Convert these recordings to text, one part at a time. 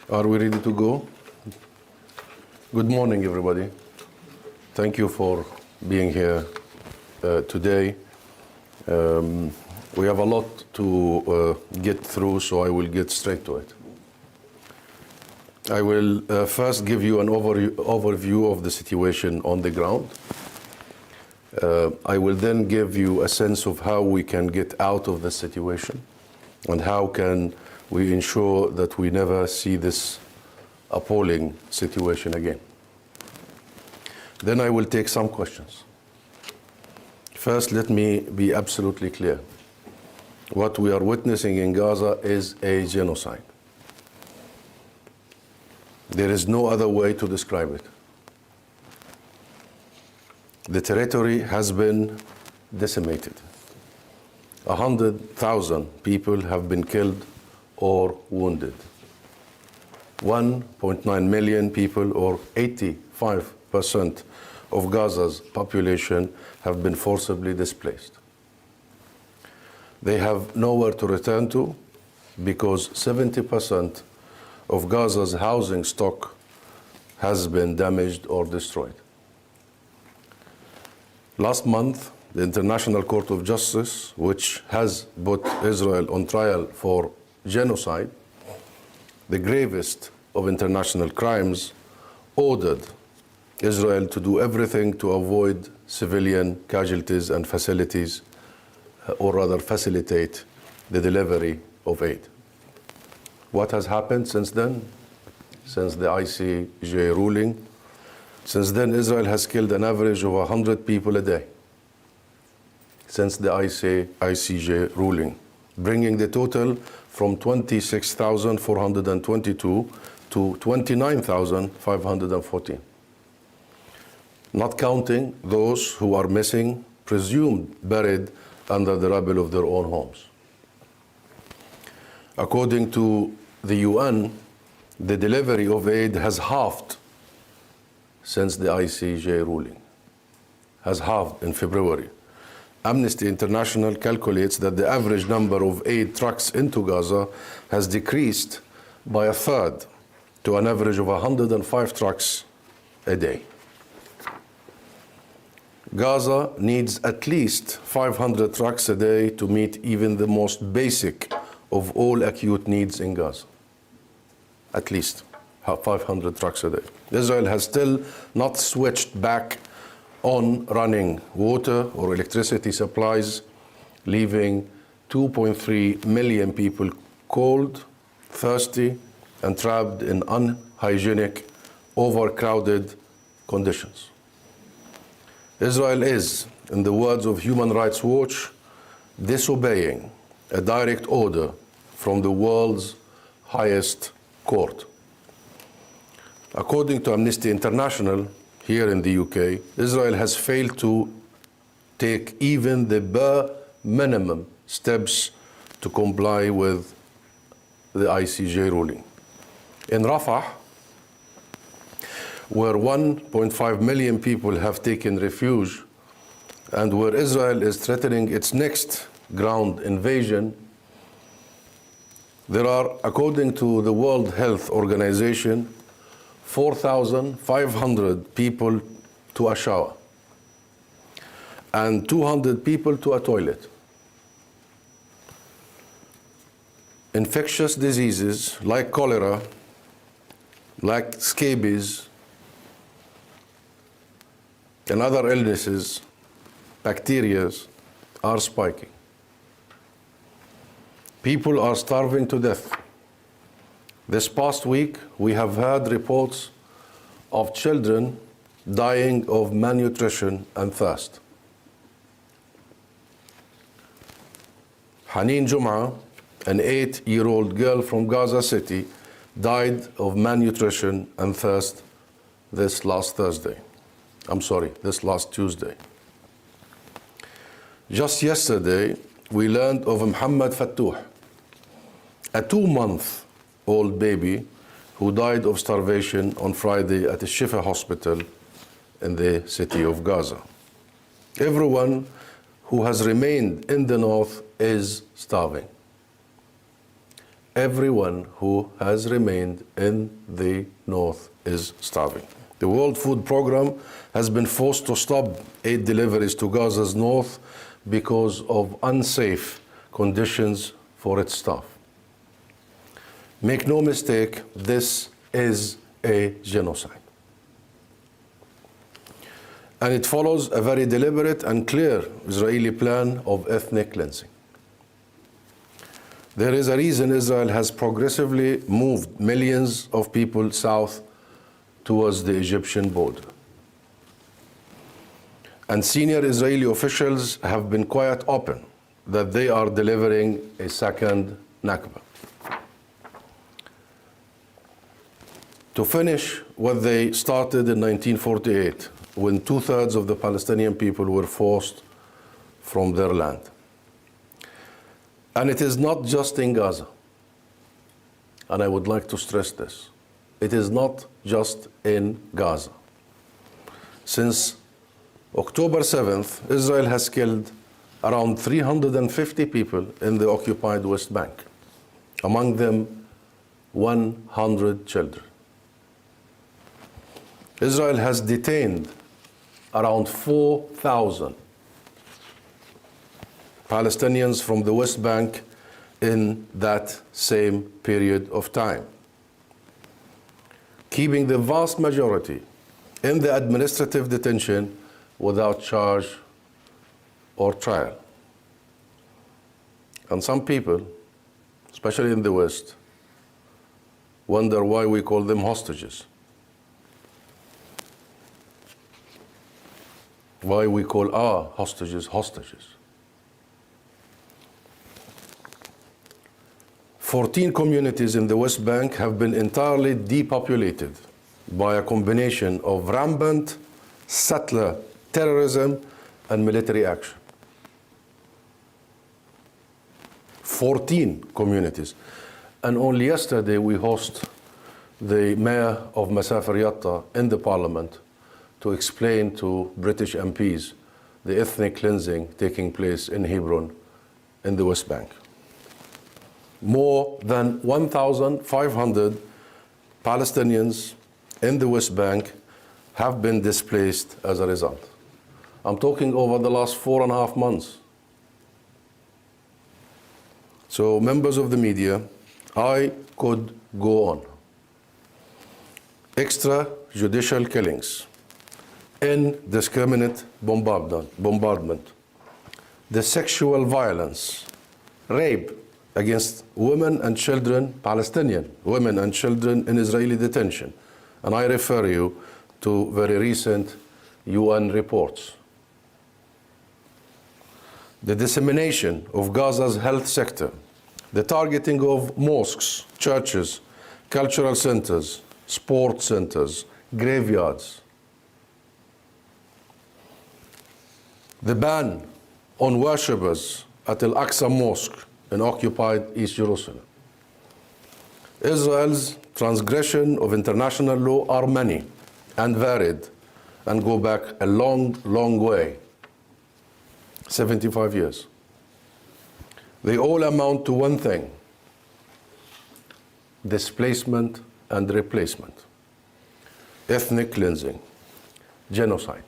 Are we ready to go? Good morning, everybody. Thank you for being here today. We have a lot to get through, so I will get straight to it. I will first give you an overview of the situation on the ground. I will then give you a sense of how we can get out of the situation and how can we ensure that we never see this appalling situation again. Then I will take some questions. First, let me be absolutely clear. What we are witnessing in Gaza is a genocide. There is no other way to describe it. The territory has been decimated. 100,000 people have been killed or wounded. 1.9 million people, or 85% of Gaza's population, have been forcibly displaced. They have nowhere to return to because 70% of Gaza's housing stock has been damaged or destroyed. Last month, the International Court of Justice, which has put Israel on trial for genocide, the gravest of international crimes, ordered Israel to do everything to avoid civilian casualties and facilities, or rather facilitate the delivery of aid. What has happened since then? Since the ICJ ruling? Since then, Israel has killed an average of 100 people a day. Since the ICJ ruling, bringing the total from 26,422 to 29,514. Not counting those who are missing, presumed buried under the rubble of their own homes. According to the UN, the delivery of aid has halved since the ICJ ruling, has halved in February. Amnesty International calculates that the average number of aid trucks into Gaza has decreased by a third to an average of 105 trucks a day. Gaza needs at least 500 trucks a day to meet even the most basic of all acute needs in Gaza. At least 500 trucks a day. Israel has still not switched back on running water or electricity supplies, leaving 2.3 million people cold, thirsty, and trapped in unhygienic, overcrowded conditions. Israel is, in the words of Human Rights Watch, disobeying a direct order from the world's highest court. According to Amnesty International, here in the UK, Israel has failed to take even the bare minimum steps to comply with the ICJ ruling. In Rafah, where 1.5 million people have taken refuge and where Israel is threatening its next ground invasion, there are, according to the World Health Organization, 4,500 people to a shower and 200 people to a toilet. Infectious diseases like cholera, like scabies, and other illnesses, bacteria, are spiking. People are starving to death. This past week, we have heard reports of children dying of malnutrition and thirst. Haneen Jum'a, an 8-year-old girl from Gaza City, died of malnutrition and thirst this last Tuesday. Just yesterday, we learned of Muhammad Fattouh, a 2-month-old baby who died of starvation on Friday at the Shifa hospital in the city of Gaza. Everyone who has remained in the north is starving. everyone who has remained in the north is starving. The World Food Programme has been forced to stop aid deliveries to Gaza's north because of unsafe conditions for its staff. Make no mistake, this is a genocide. And it follows a very deliberate and clear Israeli plan of ethnic cleansing. There is a reason Israel has progressively moved millions of people south towards the Egyptian border. And senior Israeli officials have been quite open that they are delivering a second Nakba. To finish what they started in 1948, when 2/3 of the Palestinian people were forced from their land. And it is not just in Gaza. And I would like to stress this. It is not just in Gaza. Since October 7th, Israel has killed around 350 people in the occupied West Bank, among them 100 children. Israel has detained around 4,000 Palestinians from the West Bank in that same period of time, keeping the vast majority in the administrative detention without charge or trial. And some people, especially in the West, wonder why we call them hostages. Why we call our hostages hostages. 14 communities in the West Bank have been entirely depopulated by a combination of rampant settler terrorism and military action. 14 communities. And only yesterday we host the mayor of Masafer Yatta in the parliament to explain to British MPs the ethnic cleansing taking place in Hebron in the West Bank. More than 1,500 Palestinians in the West Bank have been displaced as a result. I'm talking over the last 4.5 months. So, members of the media, I could go on. Extrajudicial killings, indiscriminate bombardment, the sexual violence, rape against women and children, Palestinian women and children in Israeli detention. And I refer you to very recent UN reports. The dissemination of Gaza's health sector, the targeting of mosques, churches, cultural centers, sports centers, graveyards, the ban on worshippers at Al-Aqsa Mosque in occupied East Jerusalem. Israel's transgression of international law are many and varied and go back a long, long way, 75 years. They all amount to one thing: displacement and replacement, ethnic cleansing, genocide.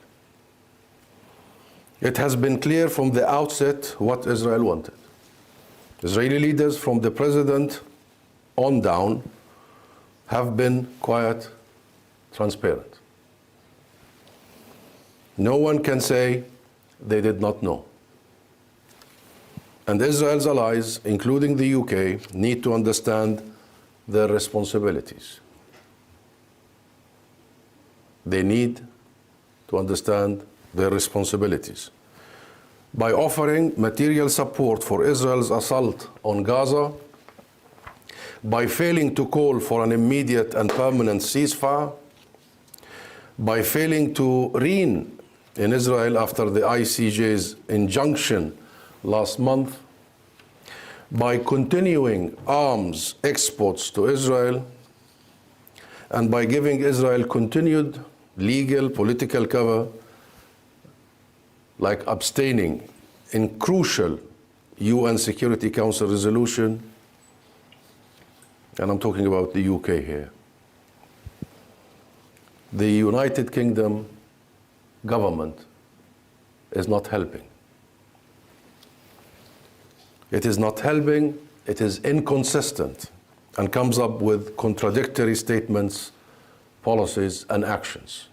It has been clear from the outset what Israel wanted. Israeli leaders from the president on down have been quite transparent. No one can say they did not know. And Israel's allies, including the UK, need to understand their responsibilities. They need to understand their responsibilities. By offering material support for Israel's assault on Gaza, by failing to call for an immediate and permanent ceasefire, by failing to rein in Israel after the ICJ's injunction last month, by continuing arms exports to Israel, and by giving Israel continued legal, political cover, like abstaining in crucial UN Security Council resolution, and I'm talking about the UK here, the United Kingdom government is not helping. It is not helping, it is inconsistent, and comes up with contradictory statements, policies, and actions.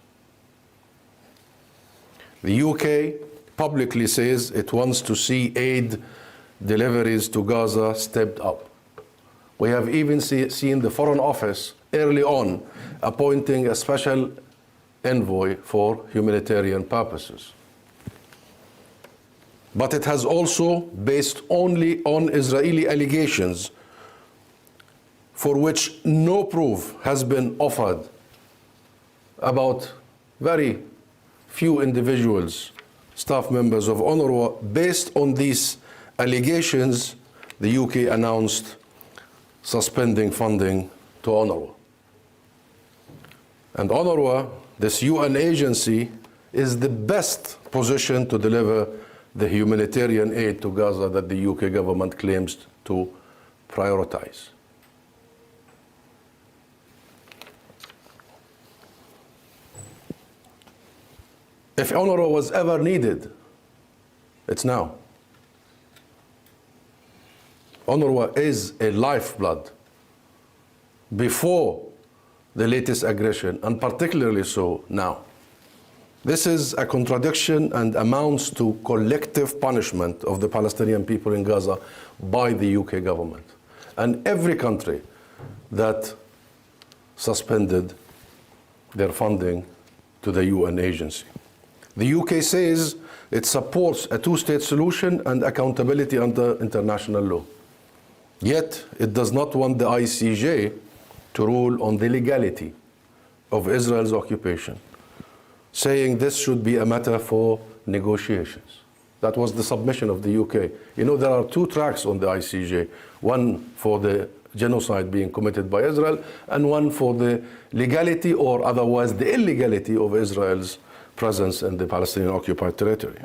The UK publicly says it wants to see aid deliveries to Gaza stepped up. We have even seen the Foreign Office early on appointing a special envoy for humanitarian purposes. But it has also based only on Israeli allegations for which no proof has been offered about very few individuals, staff members of UNRWA. Based on these allegations, the UK announced suspending funding to UNRWA. And UNRWA, this UN agency, is the best position to deliver the humanitarian aid to Gaza that the UK government claims to prioritize. If UNRWA was ever needed, it's now. UNRWA is a lifeblood before the latest aggression, and particularly so now. This is a contradiction and amounts to collective punishment of the Palestinian people in Gaza by the UK government and every country that suspended their funding to the UN agency. The UK says it supports a two-state solution and accountability under international law. Yet it does not want the ICJ to rule on the legality of Israel's occupation, saying this should be a matter for negotiations. That was the submission of the UK. You know, there are two tracks on the ICJ, one for the genocide being committed by Israel, and one for the legality or otherwise the illegality of Israel's presence in the Palestinian occupied territory.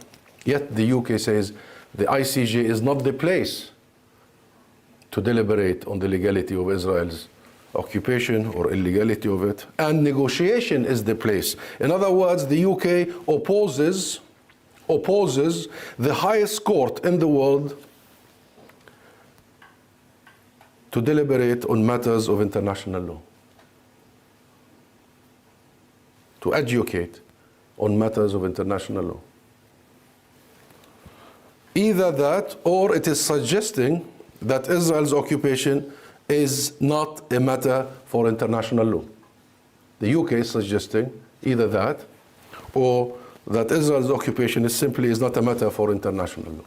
Yet the UK says the ICJ is not the place to deliberate on the legality of Israel's occupation or illegality of it, and negotiation is the place. In other words, the UK opposes the highest court in the world to deliberate on matters of international law, to educate on matters of international law. Either that, or it is suggesting that Israel's occupation is not a matter for international law. The UK is suggesting either that, or that Israel's occupation is not a matter for international law.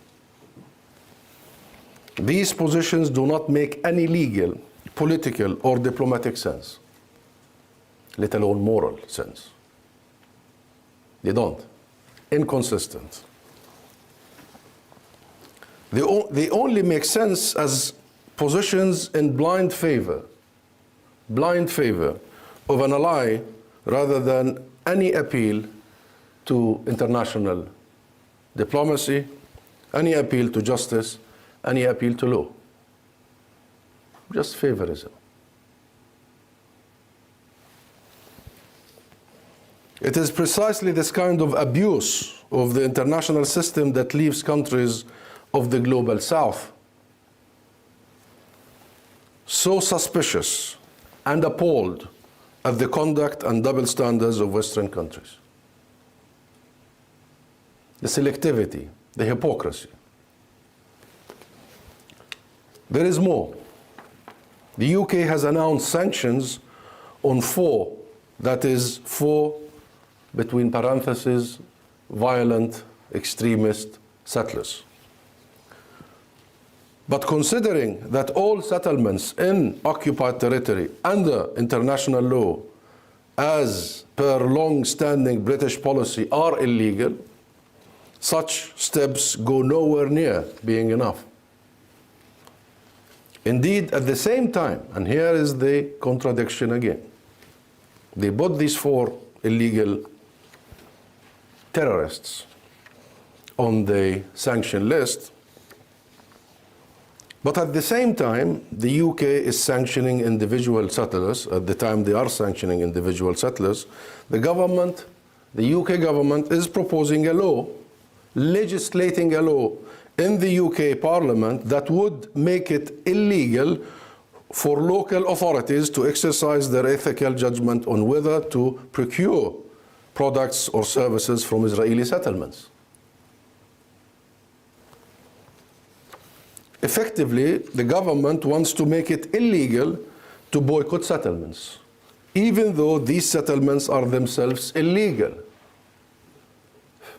These positions do not make any legal, political, or diplomatic sense, let alone moral sense. They don't. Inconsistent. They only make sense as positions in blind favor of an ally rather than any appeal to international diplomacy, any appeal to justice, any appeal to law. Just favorism. It is precisely this kind of abuse of the international system that leaves countries of the global south so suspicious and appalled at the conduct and double standards of Western countries. The selectivity, the hypocrisy. There is more. The UK has announced sanctions on four, that is, four, between parentheses, violent extremist settlers. But considering that all settlements in occupied territory under international law, as per long-standing British policy, are illegal, such steps go nowhere near being enough. Indeed, at the same time, and here is the contradiction again, they put these four illegal terrorists on the sanction list, But at the same time, the UK is sanctioning individual settlers. At the time they are sanctioning individual settlers, the UK government is proposing a law, legislating a law in the UK Parliament that would make it illegal for local authorities to exercise their ethical judgment on whether to procure products or services from Israeli settlements. Effectively, the government wants to make it illegal to boycott settlements, even though these settlements are themselves illegal.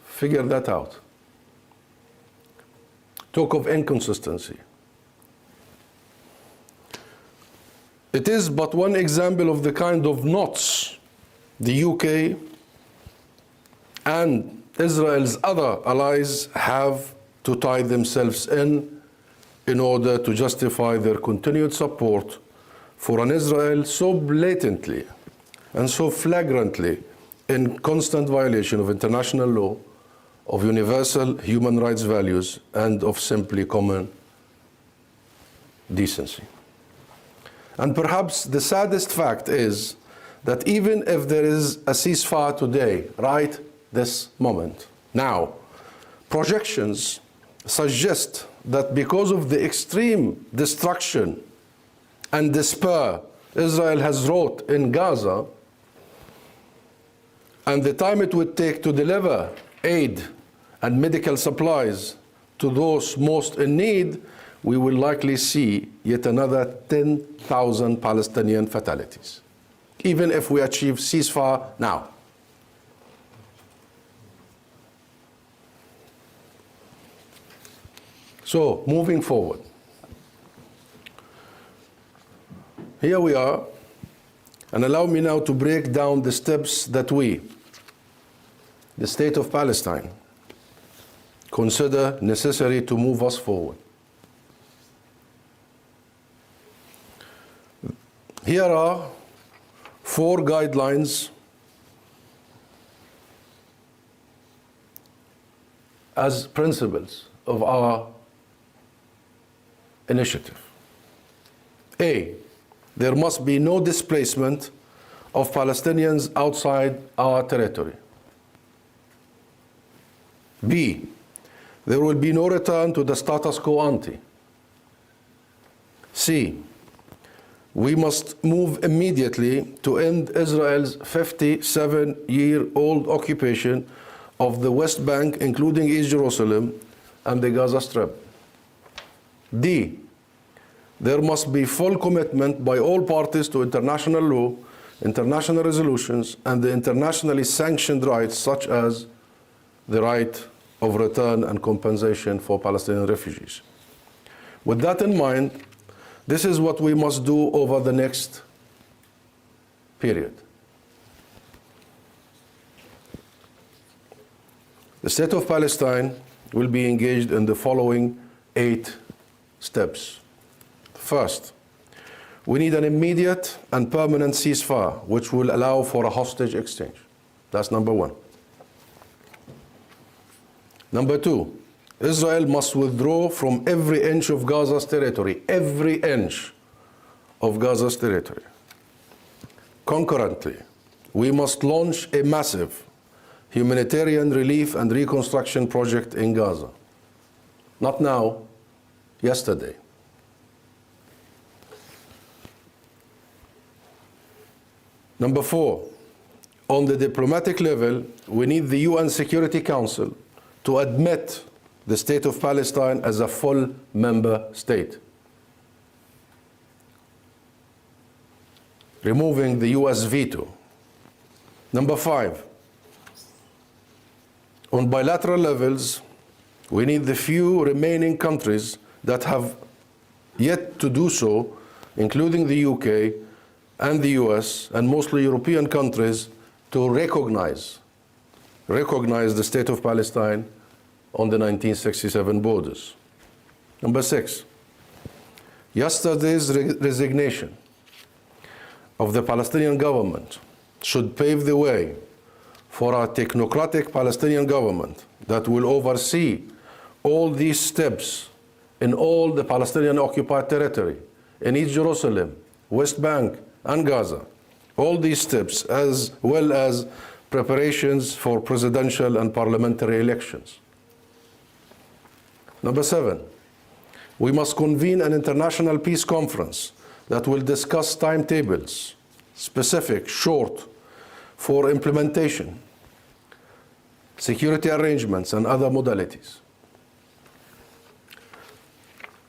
Figure that out. Talk of inconsistency. It is but one example of the kind of knots the UK and Israel's other allies have to tie themselves in order to justify their continued support for an Israel so blatantly and so flagrantly in constant violation of international law, of universal human rights values, and of simply common decency. And perhaps the saddest fact is that even if there is a ceasefire today, right this moment, now, projections suggest that because of the extreme destruction and despair Israel has wrought in Gaza, and the time it would take to deliver aid and medical supplies to those most in need, we will likely see yet another 10,000 Palestinian fatalities, even if we achieve ceasefire now. So, moving forward, here we are, and allow me now to break down the steps that we, the State of Palestine, consider necessary to move us forward. Here are 4 guidelines as principles of our initiative. A, there must be no displacement of Palestinians outside our territory. B, there will be no return to the status quo ante. C, we must move immediately to end Israel's 57-year-old occupation of the West Bank, including East Jerusalem and the Gaza Strip. D, there must be full commitment by all parties to international law, international resolutions, and the internationally sanctioned rights such as the right of return and compensation for Palestinian refugees. With that in mind, this is what we must do over the next period. The State of Palestine will be engaged in the following 8 steps. First, we need an immediate and permanent ceasefire, which will allow for a hostage exchange. That's number 1. Number 2, Israel must withdraw from every inch of Gaza's territory, every inch of Gaza's territory. Concurrently, we must launch a massive humanitarian relief and reconstruction project in Gaza. Not now, yesterday. Number 4, on the diplomatic level, we need the UN Security Council to admit the State of Palestine as a full member state, removing the US veto. Number 5, on bilateral levels, we need the few remaining countries that have yet to do so, including the UK and the US and mostly European countries, to recognize the State of Palestine on the 1967 borders. Number 6, yesterday's resignation of the Palestinian government should pave the way for a technocratic Palestinian government that will oversee all these steps in all the Palestinian occupied territory, in East Jerusalem, West Bank, and Gaza. All these steps, as well as preparations for presidential and parliamentary elections. Number 7, we must convene an international peace conference that will discuss timetables, specific, short, for implementation, security arrangements, and other modalities.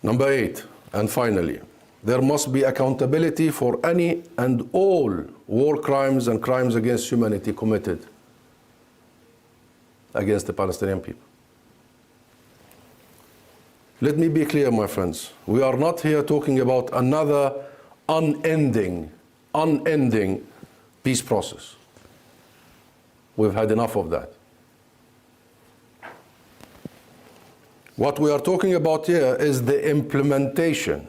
Number 8, and finally, there must be accountability for any and all war crimes and crimes against humanity committed against the Palestinian people. Let me be clear, my friends. We are not here talking about another unending peace process. We've had enough of that. What we are talking about here is the implementation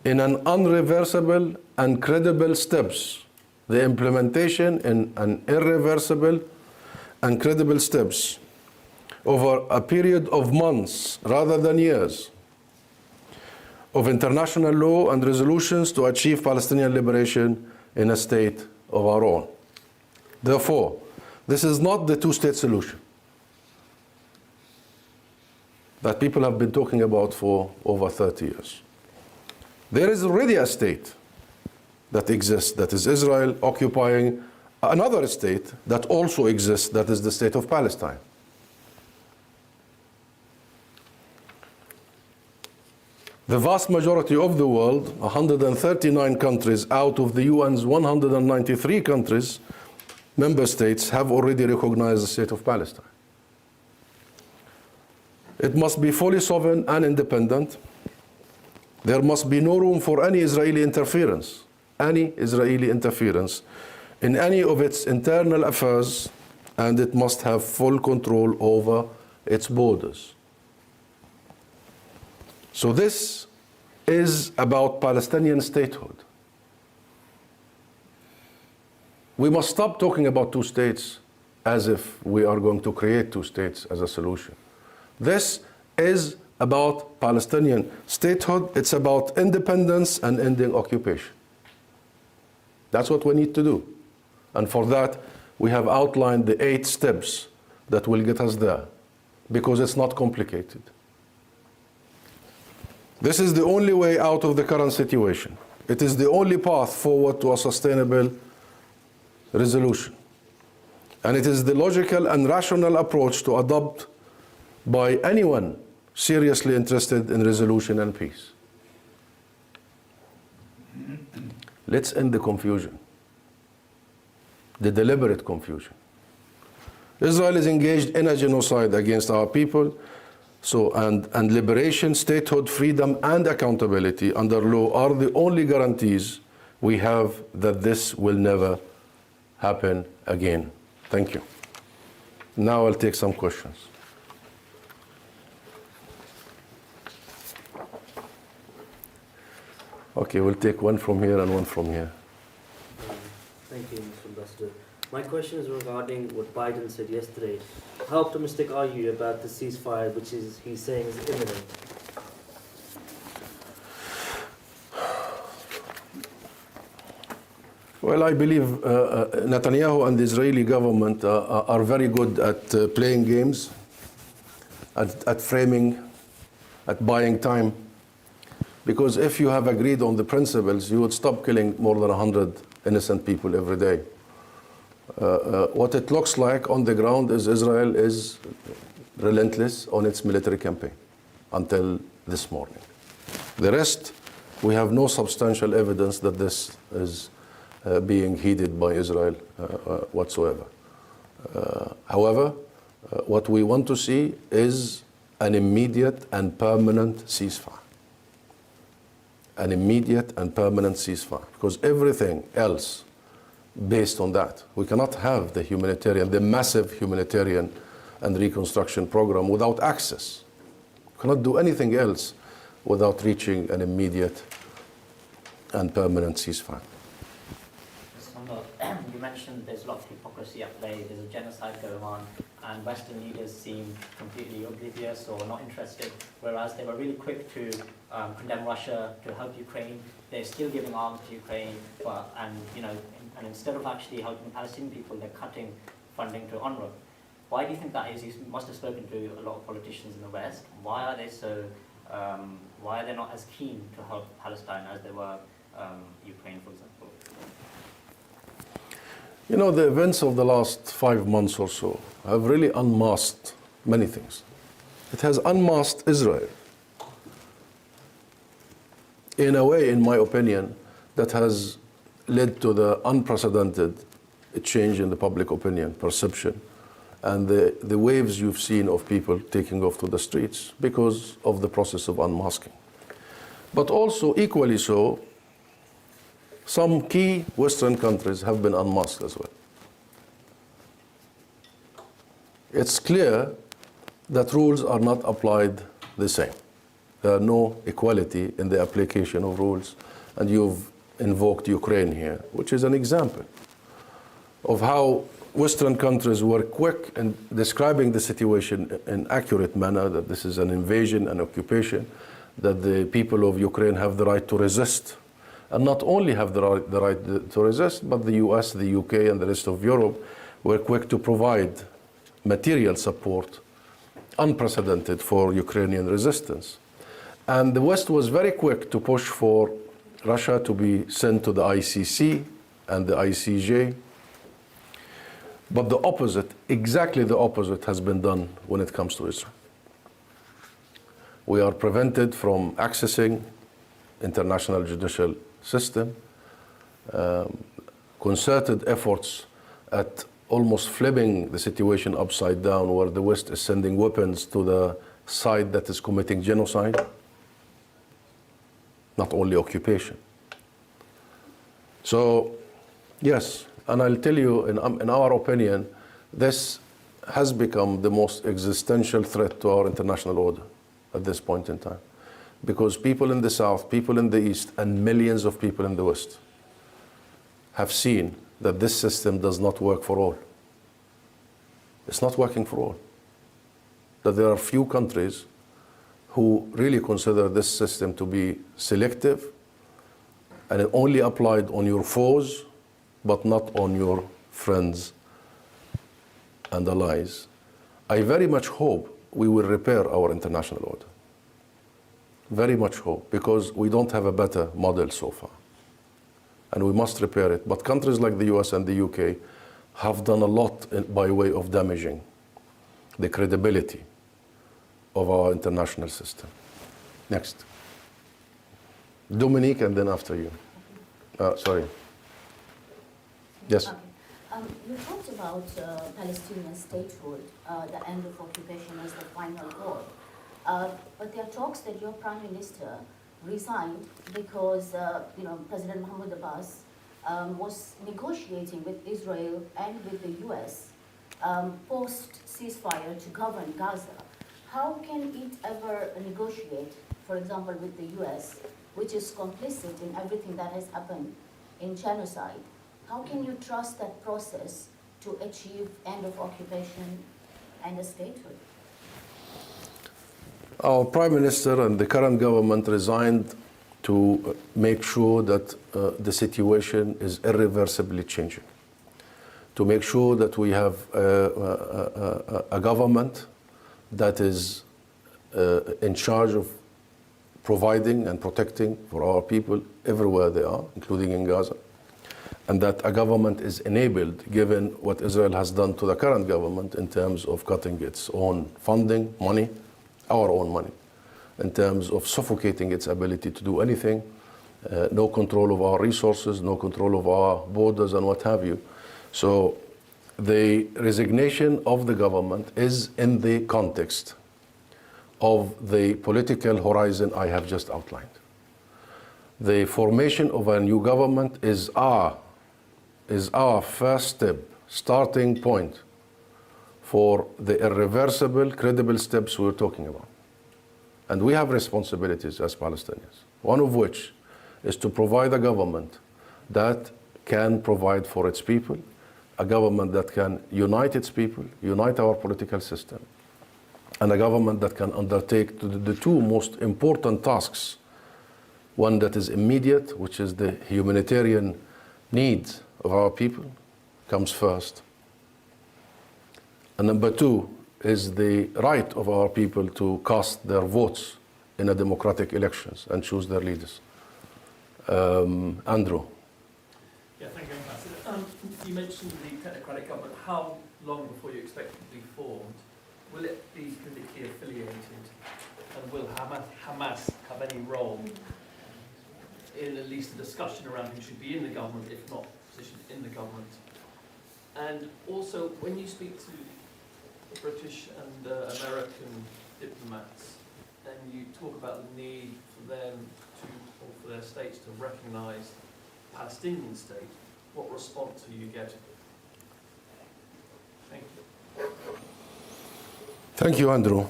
in an unreversible and credible steps. The implementation in an irreversible and credible steps over a period of months rather than years of international law and resolutions to achieve Palestinian liberation in a state of our own. Therefore, this is not the two-state solution that people have been talking about for over 30 years. There is already a state that exists, that is Israel occupying another state that also exists, that is the State of Palestine. The vast majority of the world, 139 countries out of the UN's 193 countries, member states, have already recognized the State of Palestine. It must be fully sovereign and independent. There must be no room for any Israeli interference in any of its internal affairs, and it must have full control over its borders. So this is about Palestinian statehood. We must stop talking about two states as if we are going to create two states as a solution. This is about Palestinian statehood. It's about independence and ending occupation. That's what we need to do. And for that, we have outlined the 8 steps that will get us there, because it's not complicated. This is the only way out of the current situation. It is the only path forward to a sustainable resolution. And it is the logical and rational approach to adopt by anyone seriously interested in resolution and peace. Let's end the confusion, the deliberate confusion. Israel is engaged in a genocide against our people, and liberation, statehood, freedom, and accountability under law are the only guarantees we have that this will never happen again. Thank you. Now I'll take some questions. Okay, we'll take one from here and one from here. Thank you, Mr. Ambassador. My question is regarding what Biden said yesterday. How optimistic are you about the ceasefire, which he's saying is imminent? Well, I believe Netanyahu and the Israeli government are very good at playing games, at framing, at buying time. Because if you have agreed on the principles, you would stop killing more than 100 innocent people every day. What it looks like on the ground is Israel is relentless on its military campaign until this morning. The rest, we have no substantial evidence that this is being heeded by Israel whatsoever. However, what we want to see is an immediate and permanent ceasefire. An immediate and permanent ceasefire, because everything else based on that. We cannot have the massive humanitarian and reconstruction program without access. We cannot do anything else without reaching an immediate and permanent ceasefire. You mentioned there's a lot of hypocrisy at play, there's a genocide going on, and Western leaders seemed completely oblivious or not interested, whereas they were really quick to condemn Russia, to help Ukraine. They're still giving arms to Ukraine, and instead of actually helping the Palestinian people, they're cutting funding to UNRWA. Why do you think that is? You must have spoken to a lot of politicians in the West. Why are they so? Why are they not as keen to help Palestine as they were Ukraine, for example? You know, the events of the last 5 months or so have really unmasked many things. It has unmasked Israel in a way, in my opinion, that has led to the unprecedented change in the public opinion, perception, and the waves you've seen of people taking off to the streets because of the process of unmasking. But also, equally so, some key Western countries have been unmasked as well. It's clear that rules are not applied the same. There are no equality in the application of rules, and you've invoked Ukraine here, which is an example of how Western countries were quick in describing the situation in accurate manner, that this is an invasion, an occupation, that the people of Ukraine have the right to resist, and not only have the right to resist, but the US, the UK, and the rest of Europe were quick to provide material support, unprecedented for Ukrainian resistance. And the West was very quick to push for Russia to be sent to the ICC and the ICJ. But the opposite, exactly the opposite, has been done when it comes to Israel. We are prevented from accessing international judicial system, concerted efforts at almost flipping the situation upside down, where the West is sending weapons to the side that is committing genocide, not only occupation. So, yes, and I'll tell you, in our opinion, this has become the most existential threat to our international order at this point in time. Because people in the South, people in the East, and millions of people in the West have seen that this system does not work for all. It's not working for all. That there are few countries who really consider this system to be selective and it only applied on your foes, but not on your friends and allies. I very much hope we will repair our international order. Very much hope, because we don't have a better model so far. And we must repair it. But countries like the US and the UK have done a lot by way of damaging the credibility of our international system. Next. Dominique, and then after you. Sorry. Yes. Okay. You talked about Palestinian statehood, the end of occupation as the final goal. But there are talks that your prime minister resigned because President Mahmoud Abbas was negotiating with Israel and with the US post-ceasefire to govern Gaza. How can it ever negotiate, for example, with the US, which is complicit in everything that has happened in genocide? How can you trust that process to achieve end of occupation and a statehood? Our Prime Minister and the current government resigned to make sure that the situation is irreversibly changing. To make sure that we have a government that is in charge of providing and protecting for our people everywhere they are, including in Gaza. And that a government is enabled, given what Israel has done to the current government in terms of cutting its own funding, money, our own money, in terms of suffocating its ability to do anything, no control of our resources, no control of our borders and what have you. So the resignation of the government is in the context of the political horizon I have just outlined. The formation of a new government is our first step, starting point for the irreversible, credible steps we're talking about. And we have responsibilities as Palestinians, one of which is to provide a government that can provide for its people a government that can unite its people, unite our political system, and a government that can undertake the two most important tasks. One that is immediate, which is the humanitarian needs of our people, comes first. And number two is the right of our people to cast their votes in a democratic elections and choose their leaders. Andrew. Yeah, thank you, Ambassador. You mentioned the technocratic government. How long before you expect it to be formed? Will it be politically affiliated? And will Hamas have any role in at least the discussion around who should be in the government, if not positioned in the government? And also, when you speak to the British and American diplomats, and you talk about the need for them to, or for their states to recognise the Palestinian state, what response are you getting? Thank you. Thank you, Andrew.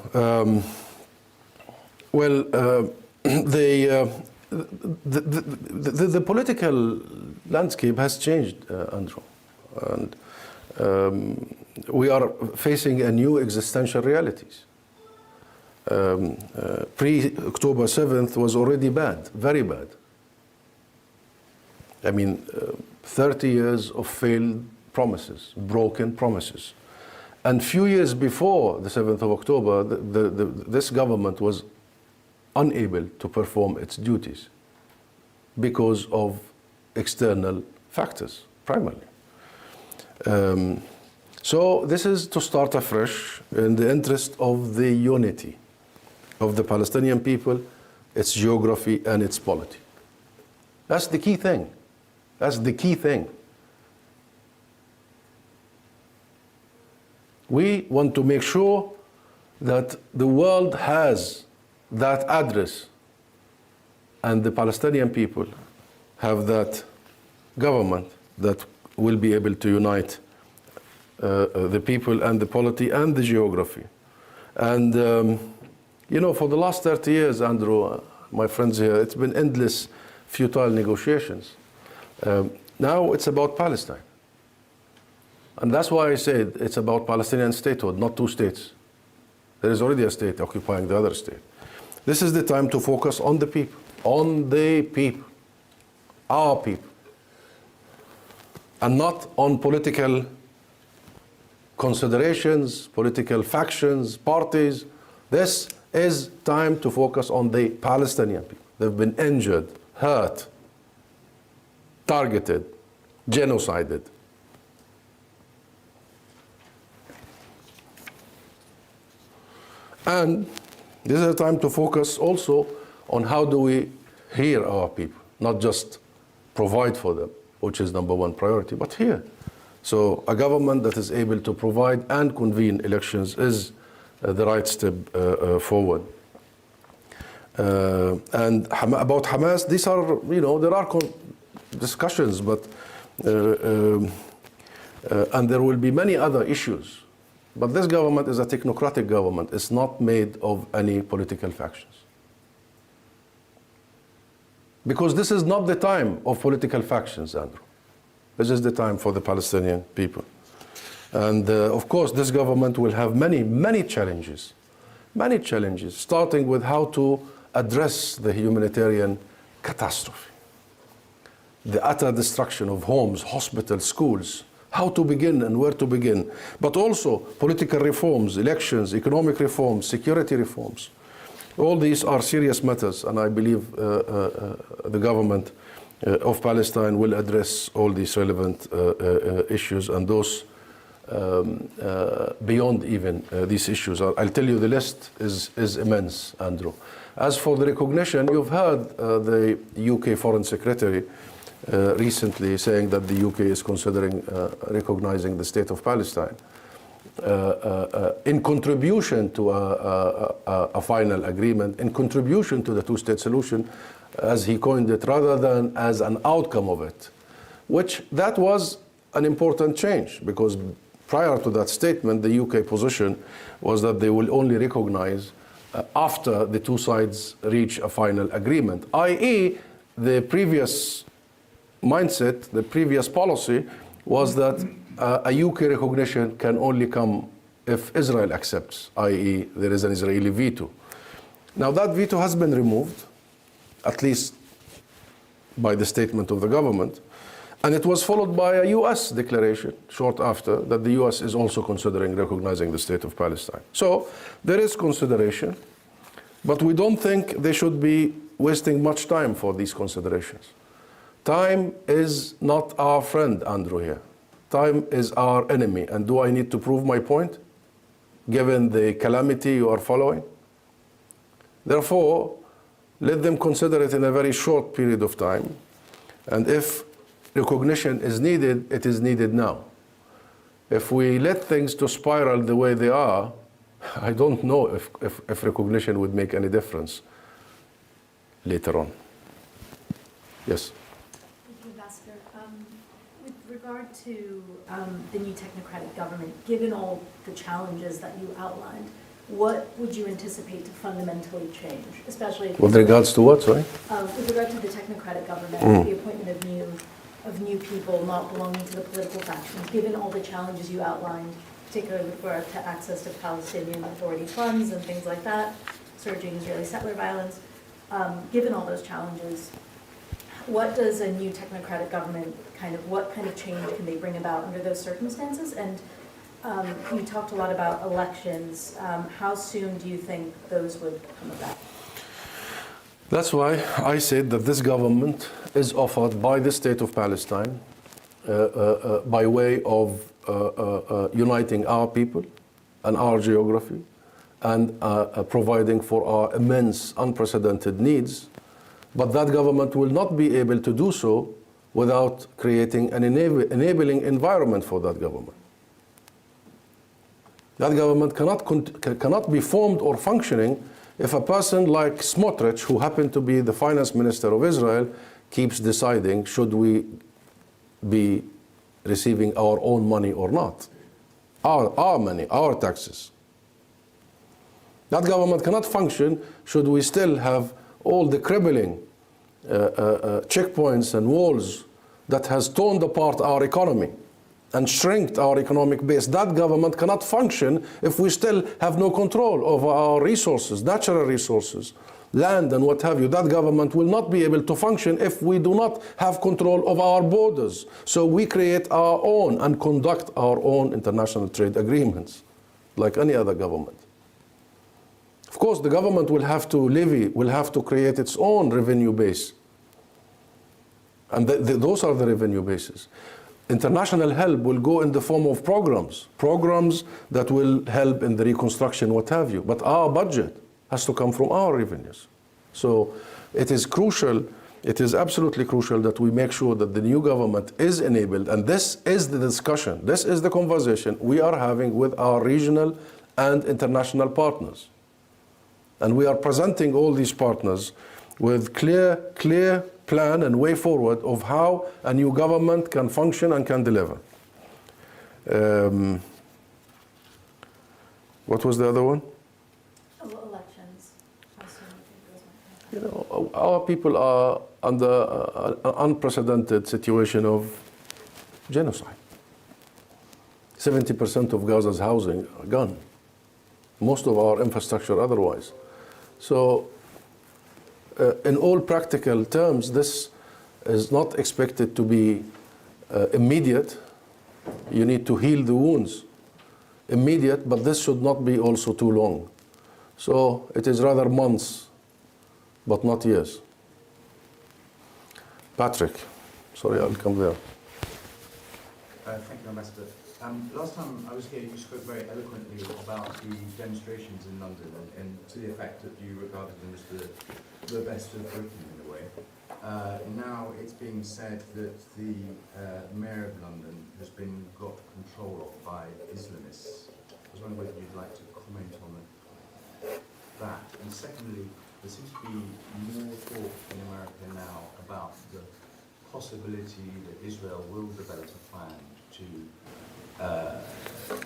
The political landscape has changed, Andrew, and we are facing a new existential realities. Pre-October 7th was already bad, very bad. I mean, 30 years of failed promises, broken promises. And few years before the 7th of October, this government was unable to perform its duties because of external factors, primarily. So this is to start afresh in the interest of the unity of the Palestinian people, its geography and its polity. That's the key thing. That's the key thing. We want to make sure that the world has that address and the Palestinian people have that government that will be able to unite the people and the polity and the geography. And you know, for the last 30 years, Andrew, my friends here, it's been endless, futile negotiations. Now it's about Palestine. And that's why I said it's about Palestinian statehood, not two states. There is already a state occupying the other state. This is the time to focus on the people, our people, and not on political considerations, political factions, parties. This is time to focus on the Palestinian people. They've been injured, hurt, targeted, genocided. And this is a time to focus also on how do we hear our people, not just provide for them, which is number one priority, but hear. So a government that is able to provide and convene elections is the right step forward. And about Hamas, these are, you know, there are discussions, but and there will be many other issues. But this government is a technocratic government. It's not made of any political factions. Because this is not the time of political factions, Andrew. This is the time for the Palestinian people. And of course, this government will have many challenges, starting with how to address the humanitarian catastrophe, the utter destruction of homes, hospitals, schools, how to begin and where to begin, but also political reforms, elections, economic reforms, security reforms. All these are serious matters, and I believe the government of Palestine will address all these relevant issues and those beyond even these issues. I'll tell you the list is immense, Andrew. As for the recognition, you've heard the UK Foreign Secretary recently saying that the UK is considering recognizing the State of Palestine in contribution to a final agreement, in contribution to the two-state solution, as he coined it, rather than as an outcome of it, which that was an important change, because prior to that statement, the UK position was that they will only recognize after the two sides reach a final agreement, i.e. the previous mindset, the previous policy was that a UK recognition can only come if Israel accepts, i.e. there is an Israeli veto. Now that veto has been removed, at least by the statement of the government, and it was followed by a US declaration short after that the US is also considering recognizing the State of Palestine. So there is consideration, but we don't think they should be wasting much time for these considerations. Time is not our friend, Andrew, here. Time is our enemy. And do I need to prove my point, given the calamity you are following? Therefore, let them consider it in a very short period of time. And if recognition is needed, it is needed now. If we let things to spiral the way they are, I don't know if recognition would make any difference later on. Yes? Thank you, Ambassador. With regard to the new technocratic government, given all the challenges that you outlined, what would you anticipate to fundamentally change, especially With regards to what, sorry? with regard to the technocratic government, the appointment of new people not belonging to the political factions, given all the challenges you outlined, particularly with regard to access to Palestinian Authority funds and things like that, surging Israeli settler violence, given all those challenges, what does a new technocratic government what kind of change can they bring about under those circumstances? And you talked a lot about elections. How soon do you think those would come about? That's why I said that this government is offered by the State of Palestine by way of uniting our people and our geography and providing for our immense, unprecedented needs. But that government will not be able to do so without creating an enabling environment for that government. That government cannot be formed or functioning if a person like Smotrich, who happened to be the finance minister of Israel, keeps deciding should we be receiving our own money or not. Our money, our taxes. That government cannot function should we still have all the crippling checkpoints and walls that has torn apart our economy and shrinked our economic base. That government cannot function if we still have no control over our resources, natural resources, land and what have you. That government will not be able to function if we do not have control of our borders. So we create our own and conduct our own international trade agreements like any other government. Of course, the government will have to levy, will have to create its own revenue base. And those are the revenue bases. International help will go in the form of programs that will help in the reconstruction, what have you. But our budget has to come from our revenues. So it is crucial, it is absolutely crucial that we make sure that the new government is enabled. And this is the discussion, this is the conversation we are having with our regional and international partners. And we are presenting all these partners with clear plan and way forward of how a new government can function and can deliver. What was the other one? Elections. How soon do you think those might happen? Our people are under an unprecedented situation of genocide. 70% of Gaza's housing are gone. Most of our infrastructure otherwise. So in all practical terms, this is not expected to be immediate. You need to heal the wounds. Immediate, but this should not be also too long. So it is rather months, but not years. Patrick, sorry, I'll come there. Thank you, Ambassador. Last time I was here, you spoke very eloquently about the demonstrations in London and to the effect that you regarded them as the best of Britain in a way. Now it's being said that the Mayor of London has been got control of by Islamists. I was wondering whether you'd like to comment on that. And secondly, there seems to be more talk in America now about the possibility that Israel will develop a plan to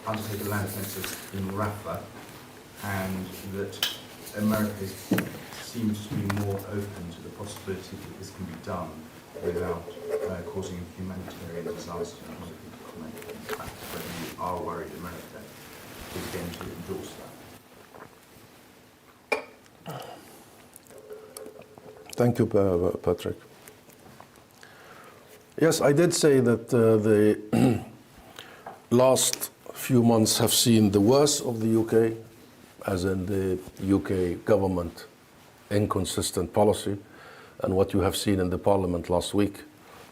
undertake a land offensive in Rafah, and that America seems to be more open to the possibility that this can be done without causing a humanitarian disaster. I wonder if you could comment on that. that you are worried America is going to endorse that? Thank you, Patrick. Yes, I did say that the last few months have seen the worst of the UK, as in the UK government inconsistent policy, and what you have seen in the Parliament last week,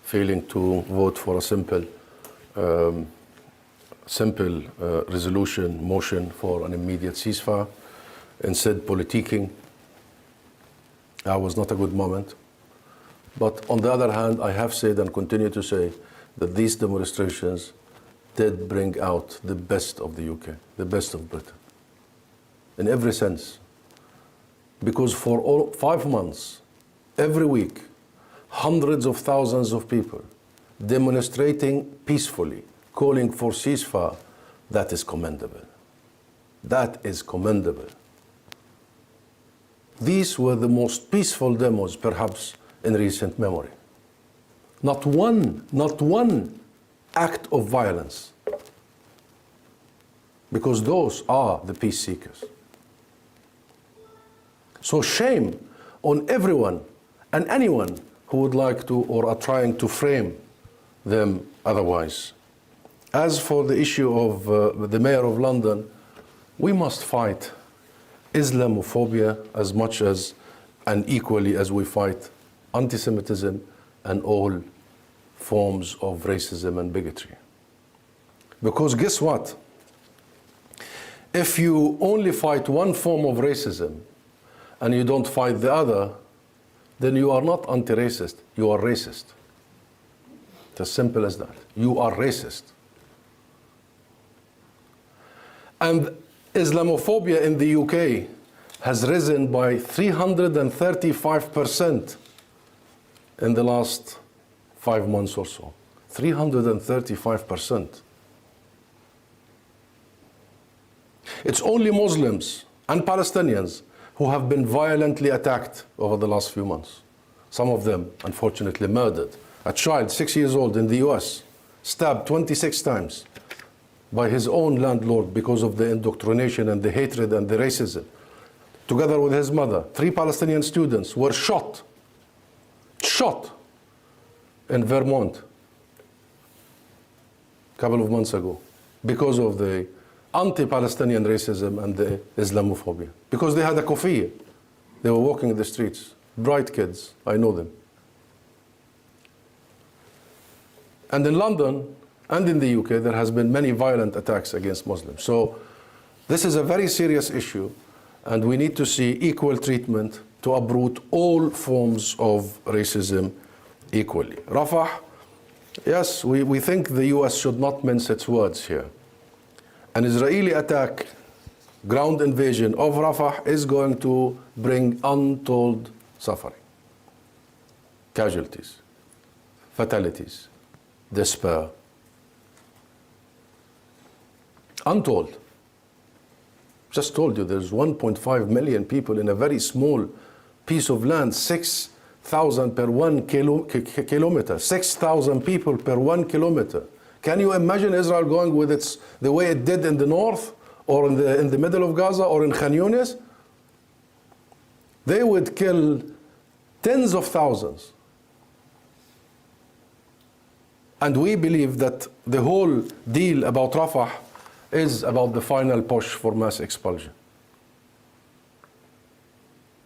failing to vote for a simple resolution motion for an immediate ceasefire, instead politicking. That was not a good moment. But on the other hand, I have said and continue to say that these demonstrations did bring out the best of the UK, the best of Britain, in every sense. Because for all 5 months, every week, hundreds of thousands of people demonstrating peacefully, calling for ceasefire, that is commendable. That is commendable. These were the most peaceful demos, perhaps, in recent memory. Not one act of violence. Because those are the peace seekers. So shame on everyone and anyone who would like to or are trying to frame them otherwise. As for the issue of the Mayor of London, we must fight Islamophobia as much as and equally as we fight anti-Semitism and all forms of racism and bigotry. Because guess what? If you only fight one form of racism and you don't fight the other, then you are not anti-racist, you are racist. It's as simple as that. You are racist. And Islamophobia in the UK has risen by 335% in the last 5 months or so. 335%. It's only Muslims and Palestinians who have been violently attacked over the last few months. Some of them, unfortunately, murdered. A child, 6 years old, in the US, stabbed 26 times by his own landlord because of the indoctrination and the hatred and the racism. Together with his mother, 3 Palestinian students were shot in Vermont a couple of months ago because of the anti-Palestinian racism and the Islamophobia. Because they had a kufiyya. They were walking in the streets. Bright kids, I know them. And in London and in the UK, there has been many violent attacks against Muslims. So this is a very serious issue, and we need to see equal treatment to uproot all forms of racism equally. Rafah, yes, we think the US should not mince its words here. An Israeli attack, ground invasion of Rafah is going to bring untold suffering, casualties, fatalities, despair. Untold. Just told you there's 1.5 million people in a very small piece of land, 6,000 per 1 kilometer, 6,000 people per 1 kilometer. Can you imagine Israel going with the way it did in the north, or in the middle of Gaza, or in Khan Yunis? They would kill tens of thousands. And we believe that the whole deal about Rafah is about the final push for mass expulsion.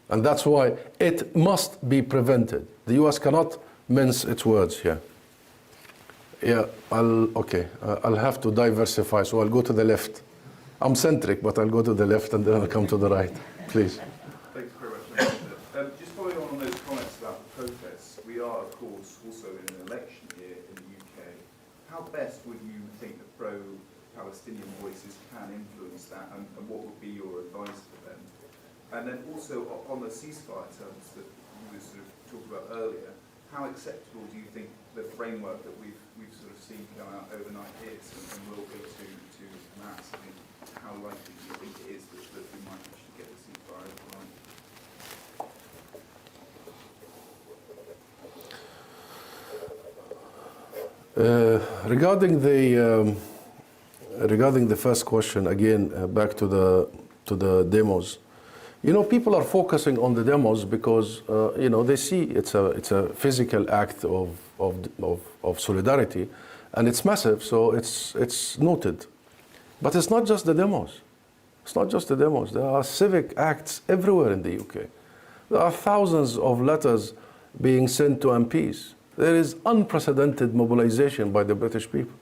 And that's why it must be prevented. The US cannot mince its words here. Yeah, I'll have to diversify, so I'll go to the left. I'm centric, but I'll go to the left and then I'll come to the right. Please. Thanks very much. Just following on those comments about the protests, we are, of course, also in an election year in the UK. How best would you think the pro-Palestinian voices can influence that, and what would be your advice to them? And then also on the ceasefire terms that you were sort of talking about earlier, how acceptable do you think the framework that we've sort of seen come out overnight is and will be to Hamas? I mean, how likely do you think it is that we might actually get the ceasefire overnight? Regarding regarding the first question, again, back to the demos. You know, people are focusing on the demos because, you know, they see it's a physical act of solidarity, and it's massive, so it's noted. But it's not just the demos. It's not just the demos. There are civic acts everywhere in the UK. There are thousands of letters being sent to MPs. There is unprecedented mobilization by the British people.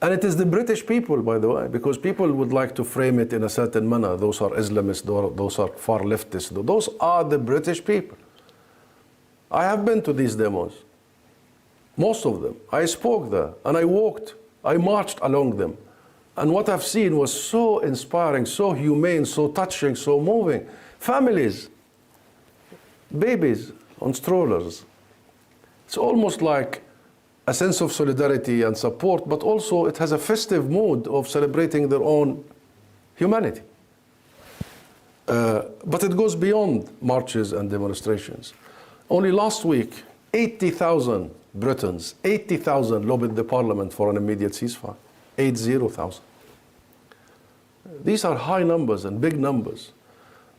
And it is the British people, by the way, because people would like to frame it in a certain manner. Those are Islamists, those are far leftists. Those are the British people. I have been to these demos, most of them. I spoke there, and I walked, I marched along them. And what I've seen was so inspiring, so humane, so touching, so moving. Families, babies on strollers. It's almost like a sense of solidarity and support, but also it has a festive mood of celebrating their own humanity. But it goes beyond marches and demonstrations. Only last week, 80,000 Britons, 80,000 lobbied the parliament for an immediate ceasefire. 80,000. These are high numbers and big numbers.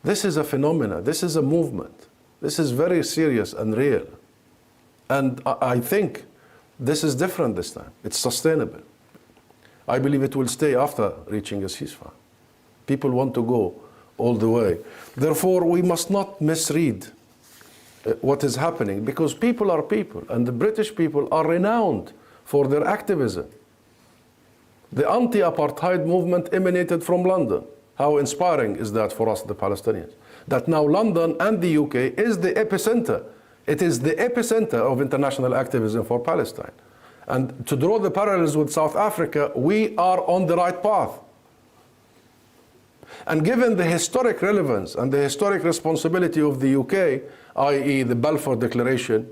This is a phenomenon. This is a movement. This is very serious and real. And I think this is different this time. It's sustainable. I believe it will stay after reaching a ceasefire. People want to go all the way. Therefore, we must not misread what is happening, because people are people, and the British people are renowned for their activism. The anti-apartheid movement emanated from London. How inspiring is that for us, the Palestinians? That now London and the UK is the epicenter. It is the epicenter of international activism for Palestine. And to draw the parallels with South Africa, we are on the right path. And given the historic relevance and the historic responsibility of the UK, i.e. the Balfour Declaration,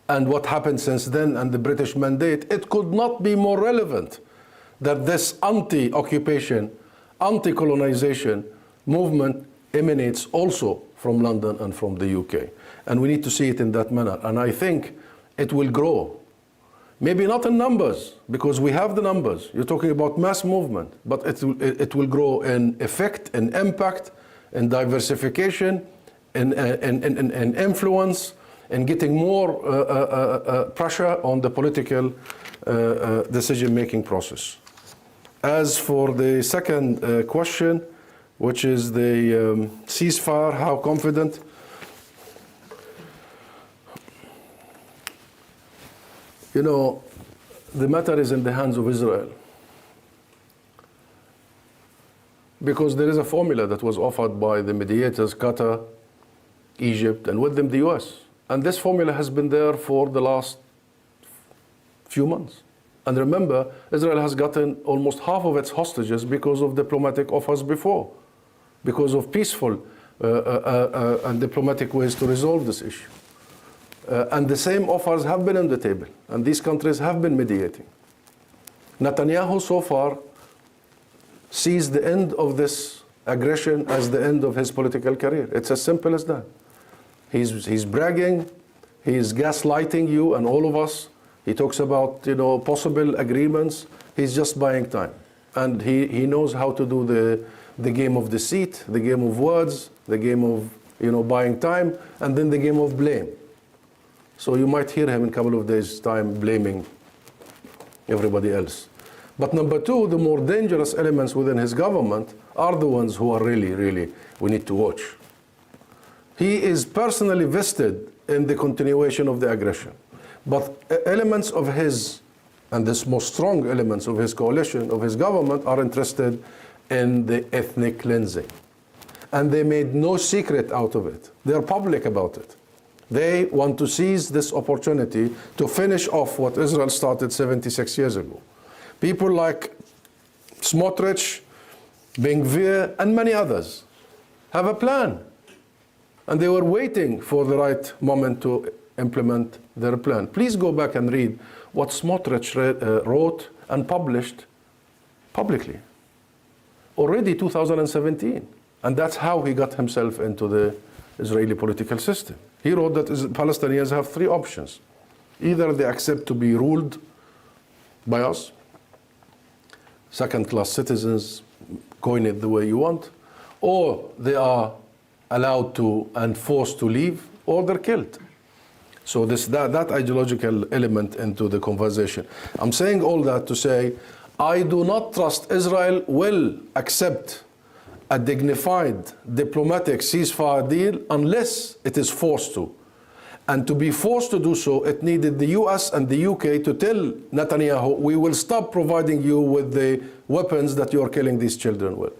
and what happened since then and the British mandate, it could not be more relevant that this anti-occupation, anti-colonization movement emanates also from London and from the UK. And we need to see it in that manner. And I think it will grow. Maybe not in numbers, because we have the numbers. You're talking about mass movement, but it will grow in effect, in impact, in diversification, in influence, in getting more pressure on the political decision-making process. As for the second question, which is the ceasefire, how confident? You know, the matter is in the hands of Israel. Because there is a formula that was offered by the mediators, Qatar, Egypt, and with them the US. And this formula has been there for the last few months. And remember, Israel has gotten almost half of its hostages because of diplomatic offers before, because of peaceful and diplomatic ways to resolve this issue. And the same offers have been on the table, and these countries have been mediating. Netanyahu so far sees the end of this aggression as the end of his political career. It's as simple as that. He's bragging, he's gaslighting you and all of us. He talks about, you know, possible agreements. He's just buying time. And he knows how to do the game of deceit, the game of words, the game of, you know, buying time, and then the game of blame. So you might hear him in a couple of days' time blaming everybody else. But number two, the more dangerous elements within his government are the ones who are really, we need to watch. He is personally vested in the continuation of the aggression. But elements of his, and the most strong elements of his coalition, of his government, are interested in the ethnic cleansing. And they made no secret out of it. They're public about it. They want to seize this opportunity to finish off what Israel started 76 years ago. People like Smotrich, Ben-Gvir, and many others have a plan. And they were waiting for the right moment to implement their plan. Please go back and read what Smotrich wrote and published publicly. Already 2017. And that's how he got himself into the Israeli political system. He wrote that Palestinians have three options. Either they accept to be ruled by us, second-class citizens, coin it the way you want, or they are allowed to and forced to leave, or they're killed. So that ideological element into the conversation. I'm saying all that to say, I do not trust Israel will accept a dignified diplomatic ceasefire deal unless it is forced to. And to be forced to do so, it needed the US and the UK to tell Netanyahu, we will stop providing you with the weapons that you are killing these children with.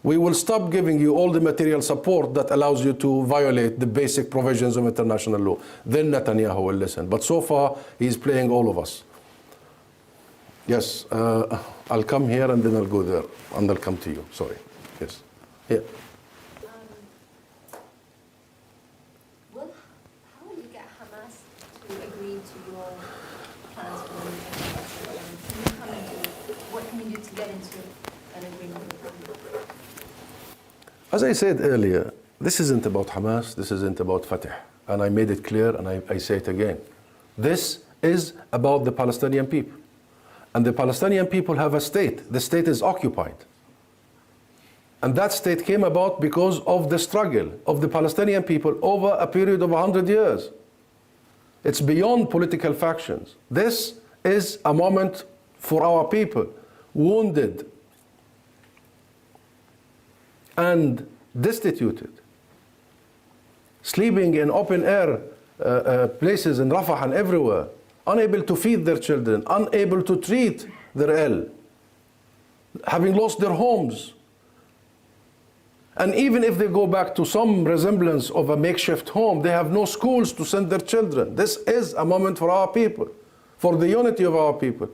We will stop giving you all the material support that allows you to violate the basic provisions of international law. Then Netanyahu will listen. But so far, he's playing all of us. Yes, I'll come here and then I'll go there, and I'll come to you. Sorry. Yes. Yeah. Well, how will you get Hamas to agree to your plans for the Can you comment on what can you do to get into an agreement with them? As I said earlier, this isn't about Hamas, this isn't about Fatah. And I made it clear, and I say it again. This is about the Palestinian people. And the Palestinian people have a state. The state is occupied. And that state came about because of the struggle of the Palestinian people over a period of 100 years. It's beyond political factions. This is a moment for our people, wounded and destituted, sleeping in open air places in Rafah and everywhere, unable to feed their children, unable to treat their ill, having lost their homes. And even if they go back to some resemblance of a makeshift home, they have no schools to send their children. This is a moment for our people, for the unity of our people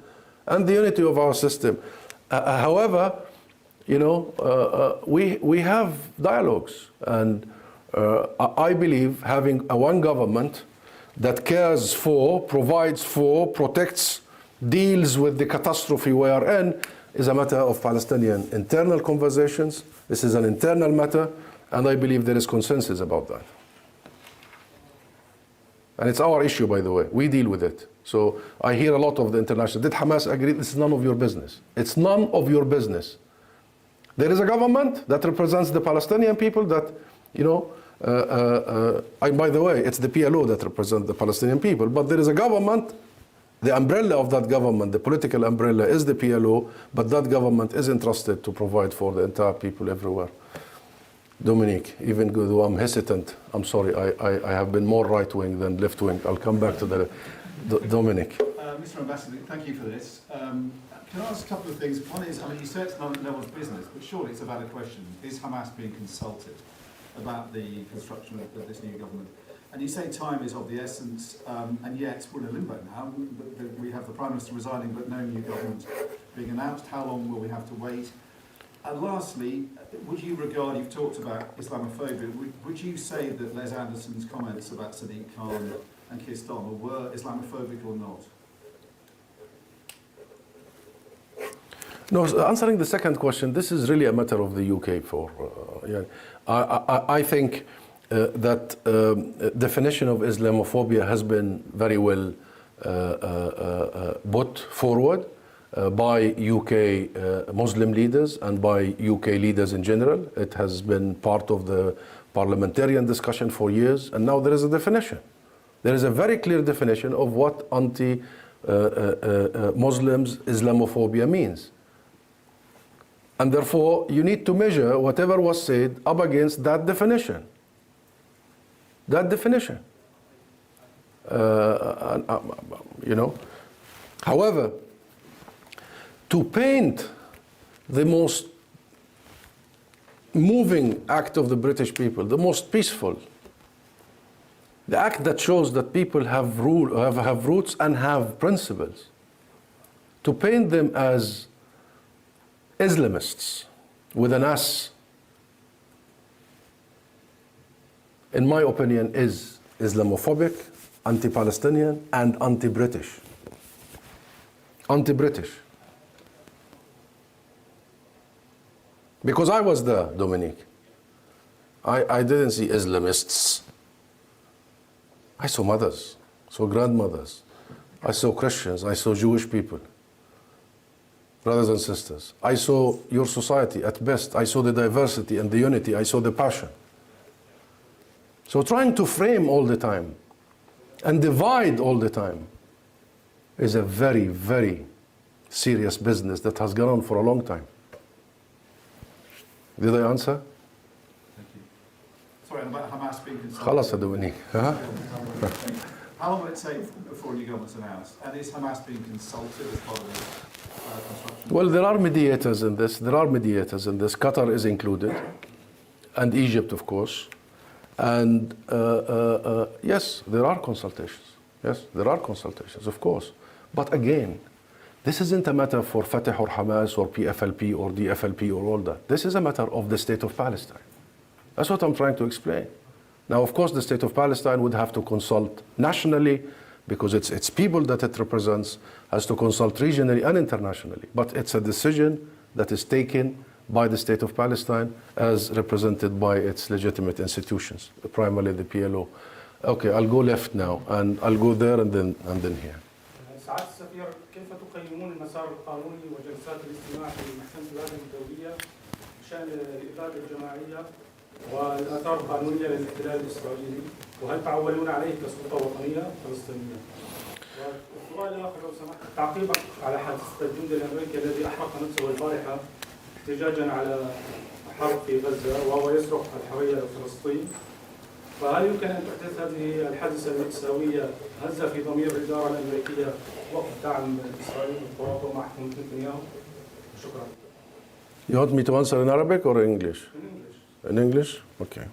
and the unity of our system. However, you know, we have dialogues, and I believe having a one government that cares for, provides for, protects, deals with the catastrophe we are in is a matter of Palestinian internal conversations. This is an internal matter, and I believe there is consensus about that. And it's our issue, by the way. We deal with it. So I hear a lot of the international, did Hamas agree? This is none of your business. It's none of your business. There is a government that represents the Palestinian people that, you know, by the way, it's the PLO that represents the Palestinian people, but there is a government, the umbrella of that government, the political umbrella is the PLO, but that government is entrusted to provide for the entire people everywhere. Dominique, even though I'm hesitant, I'm sorry, I have been more right-wing than left-wing. I'll come back to the Dominique. Mr. Ambassador, thank you for this. Can I ask a couple of things? One is, I mean, you say it's not no one's business, but surely it's a valid question. Is Hamas being consulted about the construction of this new government? And you say time is of the essence, and yet we're in a limbo now. We have the Prime Minister resigning, but no new government being announced. How long will we have to wait? And lastly, would you regard, you've talked about Islamophobia, would you say that Les Anderson's comments about Sadiq Khan and Keir Starmer were Islamophobic or not? No, answering the second question, this is really a matter of the UK for, I think that definition of Islamophobia has been very well put forward by UK Muslim leaders and by UK leaders in general. It has been part of the parliamentarian discussion for years, and now there is a definition. There is a very clear definition of what anti-Muslims Islamophobia means. And therefore, you need to measure whatever was said up against that definition. That definition. You know. However, to paint the most moving act of the British people, the most peaceful, the act that shows that people have roots and have principles, to paint them as Islamists with an S, in my opinion, is Islamophobic, anti-Palestinian, and anti-British. Anti-British. Because I was there, Dominique. I didn't see Islamists. I saw mothers, saw grandmothers. I saw Christians, I saw Jewish people. brothers and sisters. I saw your society at best. I saw the diversity and the unity. I saw the passion. So trying to frame all the time and divide all the time is a very, very serious business that has gone on for a long time. Did I answer? Thank you. Sorry, and about Hamas being consulted. خلاص يا دواني. ها؟ How long will it take before a new government's announced? And is Hamas being consulted as part of the construction? Well, there are mediators in this. There are mediators in this. Qatar is included, and Egypt, of course. And yes, there are consultations. Yes, there are consultations, of course. But again, this isn't a matter for Fatah or Hamas or PFLP or DFLP or all that. This is a matter of the State of Palestine. That's what I'm trying to explain. Now, of course, the State of Palestine would have to consult nationally because it's people that it represents, has to consult regionally and internationally. But it's a decision that is taken by the State of Palestine as represented by its legitimate institutions, primarily the PLO. Okay, I'll go left now, and I'll go there and then here. سعادة السفير، كيف تقيمون المسار القانوني وجلسات الاستماع في محكمة العدل الدولية بشأن الإبادة الجماعية والآثار القانونية للاحتلال الإسرائيلي؟ وهل تعولون عليه كسلطة وطنية فلسطينية؟ والسؤال الآخر لو سمحت، تعقيبا على حادثة الجندي الأمريكي الذي أحرق نفسه البارحة احتجاجا على حرب في غزة وهو يصرخ الحرية لفلسطين، فهل يمكن أن تحدث هذه الحادثة المأساوية هزة في ضمير الإدارة الأمريكية وقف دعم إسرائيل بالتواطؤ مع حكومة نتنياهو؟ شكرا. You want me to answer in Arabic or in English? In English. In English? Okay.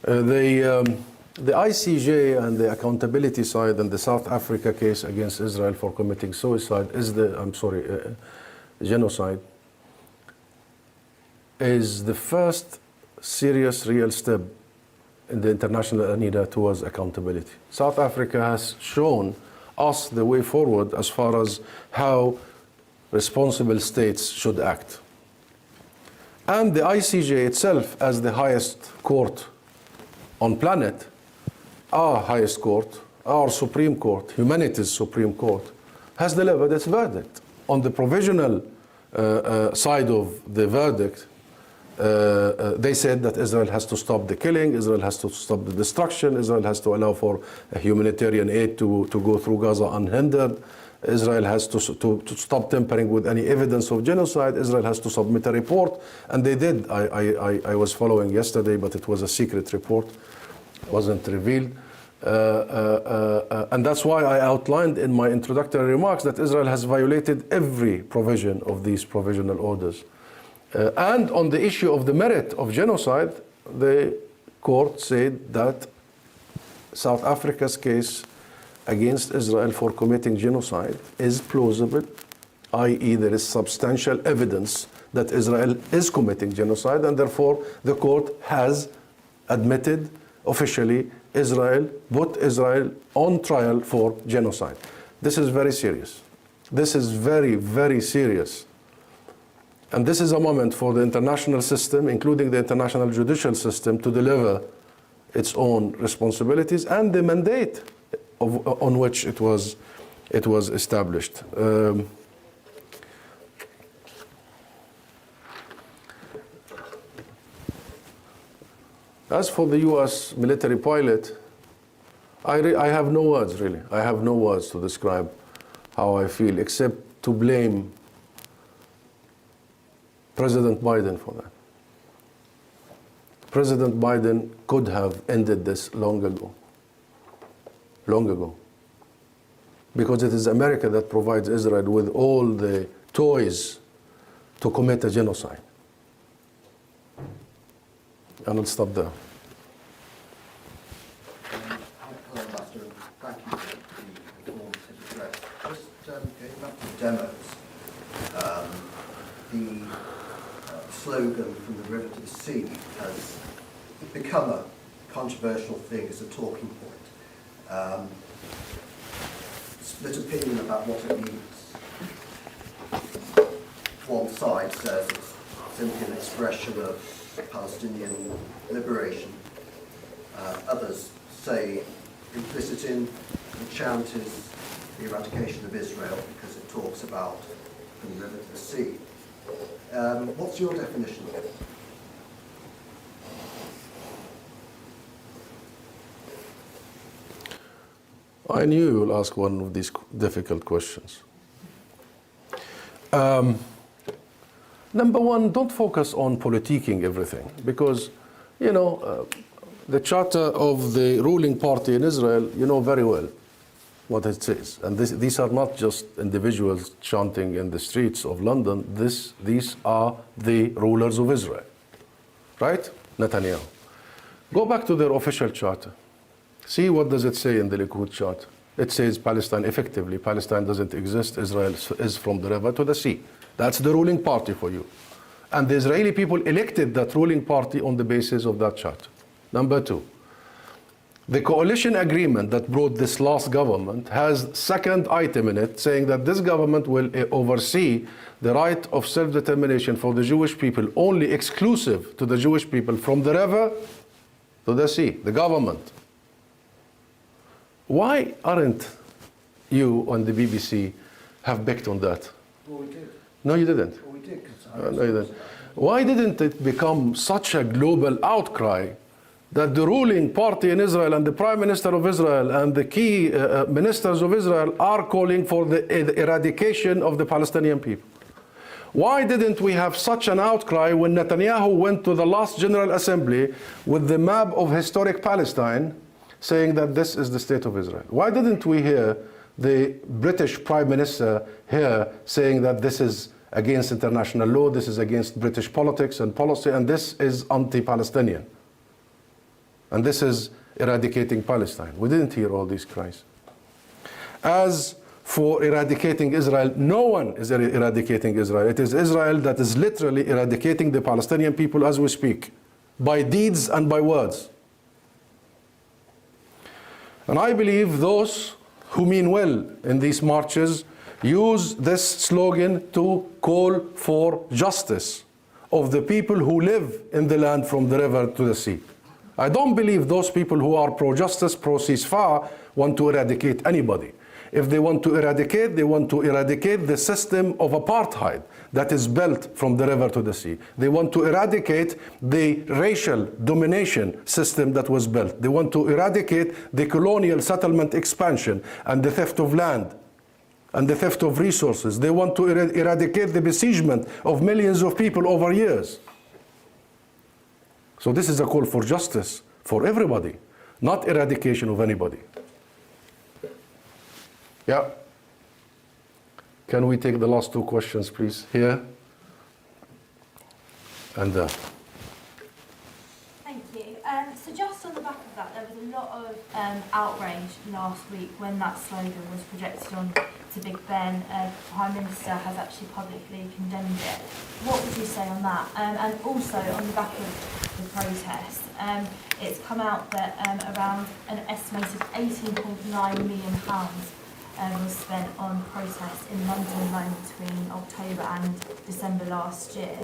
The ICJ and the accountability side and the South Africa case against Israel for committing suicide is genocide, is the first serious real step in the international arena towards accountability. South Africa has shown us the way forward as far as how responsible states should act. And the ICJ itself, as the highest court on planet, our highest court, our Supreme Court, humanity's Supreme Court, has delivered its verdict. On the provisional side of the verdict, they said that Israel has to stop the killing, Israel has to stop the destruction, Israel has to allow for humanitarian aid to go through Gaza unhindered, Israel has to stop tampering with any evidence of genocide, Israel has to submit a report, and they did. I was following yesterday, but it was a secret report, wasn't revealed. And that's why I outlined in my introductory remarks that Israel has violated every provision of these provisional orders. And on the issue of the merit of genocide, the court said that South Africa's case against Israel for committing genocide is plausible, i.e. there is substantial evidence that Israel is committing genocide, and therefore the court has admitted officially put Israel on trial for genocide. This is very serious. This is very, very serious. And this is a moment for the international system, including the international judicial system, to deliver its own responsibilities and the mandate on which it was established. As for the U.S. military pilot, I have no words, really. I have no words to describe how I feel, except to blame President Biden for that. President Biden could have ended this long ago. Long ago. Because it is America that provides Israel with all the toys to commit a genocide. And I'll stop there. Hello, Ambassador. Thank you for the informative address. Just getting back to demos, the slogan "From the river to the sea" has become a controversial thing, as a talking point. Split opinion about what it means. One side says it's simply an expression of Palestinian liberation. Others say implicit in the chant is the eradication of Israel, because it talks about from the river to the sea. What's your definition of it? I knew you will ask one of these difficult questions. Number one, don't focus on politicking everything, because, you know, the charter of the ruling party in Israel, you know very well what it says. And these are not just individuals chanting in the streets of London. These are the rulers of Israel, right? Netanyahu. Go back to their official charter. See what does it say in the Likud charter. It says Palestine, effectively, Palestine doesn't exist. Israel is from the river to the sea. That's the ruling party for you. And the Israeli people elected that ruling party on the basis of that charter. Number two, the coalition agreement that brought this last government has second item in it saying that this government will oversee the right of self-determination for the Jewish people, only exclusive to the Jewish people from the river to the sea, the government. Why aren't you on the BBC have backed on that? Well, we did. No, you didn't. Well, we did. No, you didn't. Why didn't it become such a global outcry that the ruling party in Israel and the Prime Minister of Israel and the key ministers of Israel are calling for the eradication of the Palestinian people? Why didn't we have such an outcry when Netanyahu went to the last General Assembly with the map of historic Palestine saying that this is the state of Israel? Why didn't we hear the British Prime Minister here saying that this is against international law, this is against British politics and policy, and this is anti-Palestinian, and this is eradicating Palestine? We didn't hear all these cries. As for eradicating Israel, no one is eradicating Israel. It is Israel that is literally eradicating the Palestinian people as we speak, by deeds and by words. And I believe those who mean well in these marches use this slogan to call for justice of the people who live in the land from the river to the sea. I don't believe those people who are pro-justice, pro-ceasefire want to eradicate anybody. If they want to eradicate, they want to eradicate the system of apartheid that is built from the river to the sea. They want to eradicate the racial domination system that was built. They want to eradicate the colonial settlement expansion and the theft of land and the theft of resources. They want to eradicate the besiegement of millions of people over years. So this is a call for justice for everybody, not eradication of anybody. Yeah. Can we take the last two questions, please? Here and there. Thank you. So just on the back of that, there was a lot of outrage last week when that slogan was projected on to Big Ben. The Prime Minister has actually publicly condemned it. What would you say on that? And also on the back of the protest, it's come out that around an estimated £18.9 million was spent on protests in London alone between October and December last year.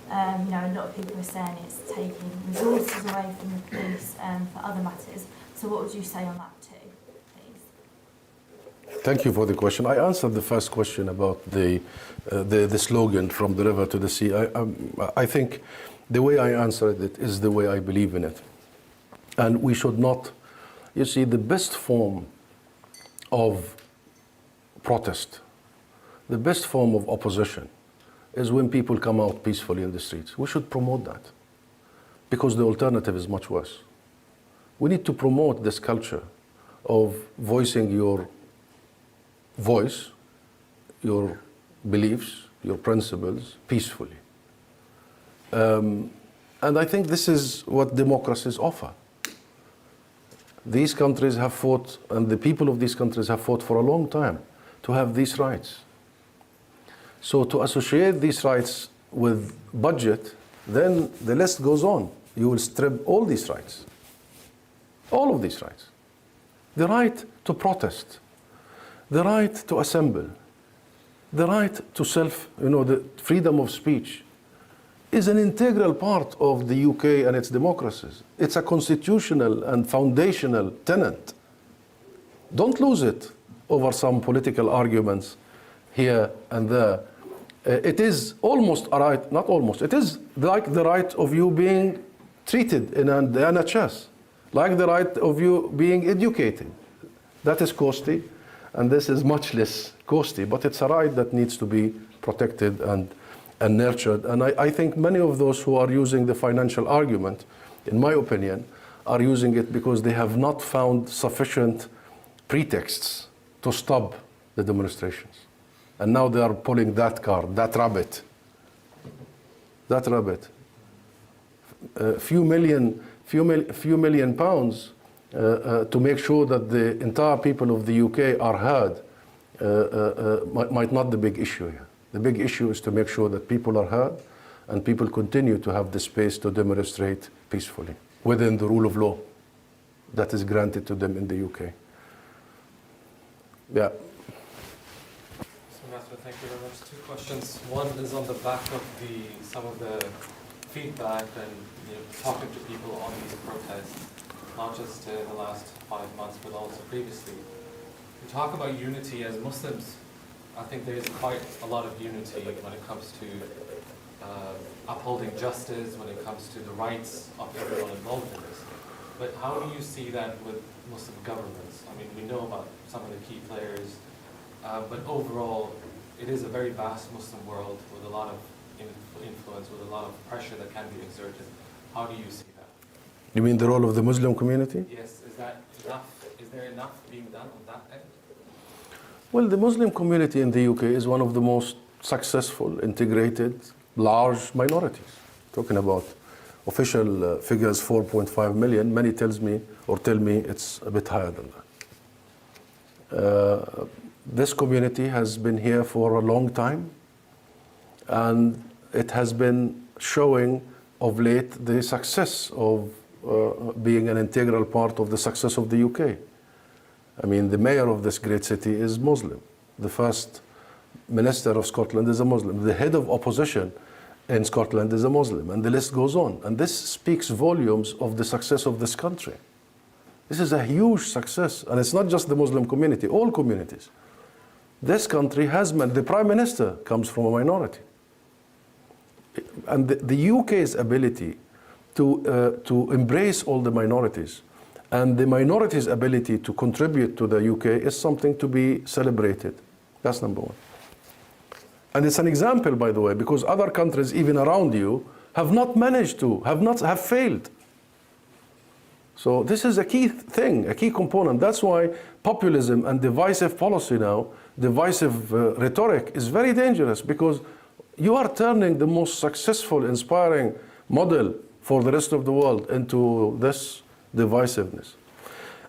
You know, a lot of people are saying it's taking resources away from the police for other matters. So what would you say on that too, please? Thank you for the question. I answered the first question about the slogan from the river to the sea. I think the way I answered it is the way I believe in it. And we should not, you see, the best form of protest, the best form of opposition is when people come out peacefully in the streets. We should promote that because the alternative is much worse. We need to promote this culture of voicing your voice, your beliefs, your principles peacefully. And I think this is what democracies offer. These countries have fought, and the people of these countries have fought for a long time to have these rights. So to associate these rights with budget, then the list goes on. You will strip all these rights. All of these rights. The right to protest, the right to assemble, the right to the freedom of speech is an integral part of the UK and its democracies. It's a constitutional and foundational tenet. Don't lose it over some political arguments here and there It is almost a right, not almost, it is like the right of you being treated in the NHS, like the right of you being educated. That is costly, and this is much less costly, but it's a right that needs to be protected and nurtured. And I think many of those who are using the financial argument, in my opinion, are using it because they have not found sufficient pretexts to stop the demonstrations. And now they are pulling that card, that rabbit. Few million pounds to make sure that the entire people of the UK are heard might not be the big issue here. The big issue is to make sure that people are heard and people continue to have the space to demonstrate peacefully within the rule of law that is granted to them in the UK. Yeah. Thank you very much. Two questions. One is on the back of some of the feedback and talking to people on these protests, not just in the last 5 months, but also previously. We talk about unity as Muslims. I think there is quite a lot of unity when it comes to upholding justice, when it comes to the rights of everyone involved in this. But how do you see that with Muslim governments? I mean, we know about some of the key players, but overall, it is a very vast Muslim world with a lot of influence, with a lot of pressure that can be exerted. How do you see that? You mean the role of the Muslim community? Yes, is that enough? Is there enough being done on that end? Well, the Muslim community in the UK is one of the most successful, integrated, large minorities. Talking about official figures, 4.5 million. Many tell me it's a bit higher than that. This community has been here for a long time, and it has been showing of late the success of being an integral part of the success of the UK. I mean, the mayor of this great city is Muslim. The first minister of Scotland is a Muslim. The head of opposition in Scotland is a Muslim, and the list goes on. And this speaks volumes of the success of this country. This is a huge success, and it's not just the Muslim community, all communities. This country has, the prime minister comes from a minority. And the UK's ability to embrace all the minorities and the minorities' ability to contribute to the UK is something to be celebrated. That's number one. And it's an example, by the way, because other countries, even around you, have not managed to, have failed. So this is a key thing, a key component. That's why populism and divisive policy now, divisive rhetoric is very dangerous, because you are turning the most successful, inspiring model for the rest of the world into this divisiveness.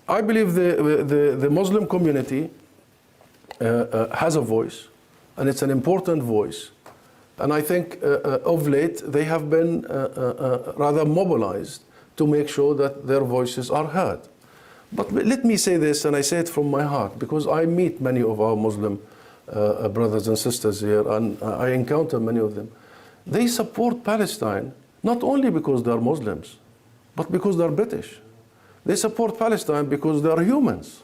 I believe the Muslim community has a voice, and it's an important voice. And I think of late they have been rather mobilized to make sure that their voices are heard. But let me say this, and I say it from my heart, because I meet many of our Muslim brothers and sisters here, and I encounter many of them. They support Palestine not only because they are Muslims, but because they are British. They support Palestine because they are humans.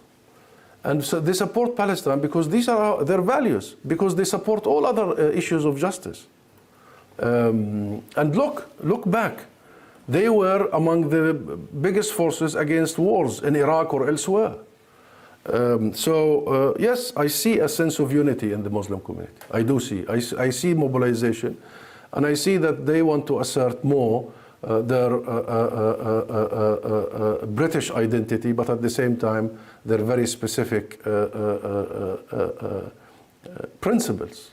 And so they support Palestine because these are their values, because they support all other issues of justice. And look back. They were among the biggest forces against wars in Iraq or elsewhere. Yes, I see a sense of unity in the Muslim community. I do see. I see mobilization, and I see that they want to assert more their British identity, but at the same time, their very specific principles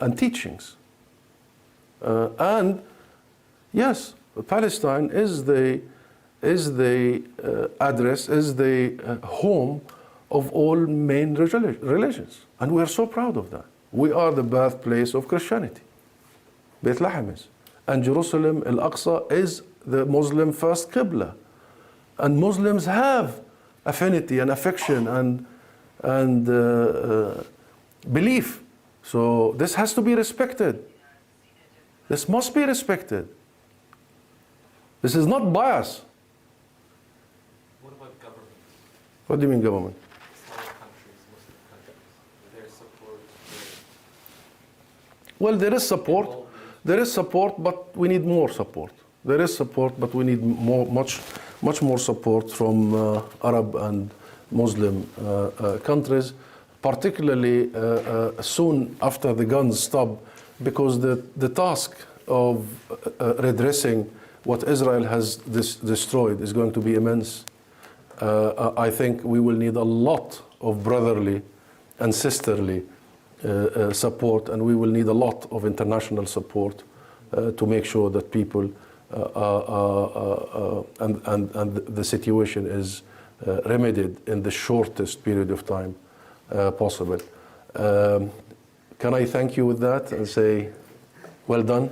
and teachings. And yes, Palestine is the address, is the home of all main religions, and we are so proud of that. We are the birthplace of Christianity. Bethlehem is, and Jerusalem, Al-Aqsa, is the Muslim first Qibla, and Muslims have affinity and affection and belief. So this has to be respected. This must be respected. This is not bias. What about government? What do you mean government? Islamic countries, Muslim countries, their support? Well, there is support. There is support, but we need more support. There is support, but we need much more support from Arab and Muslim countries, particularly soon after the guns stop, because the task of redressing what Israel has destroyed is going to be immense. I think we will need a lot of brotherly and sisterly support, and we will need a lot of international support to make sure that people and the situation is remedied in the shortest period of time possible. Can I thank you with that and say, well done?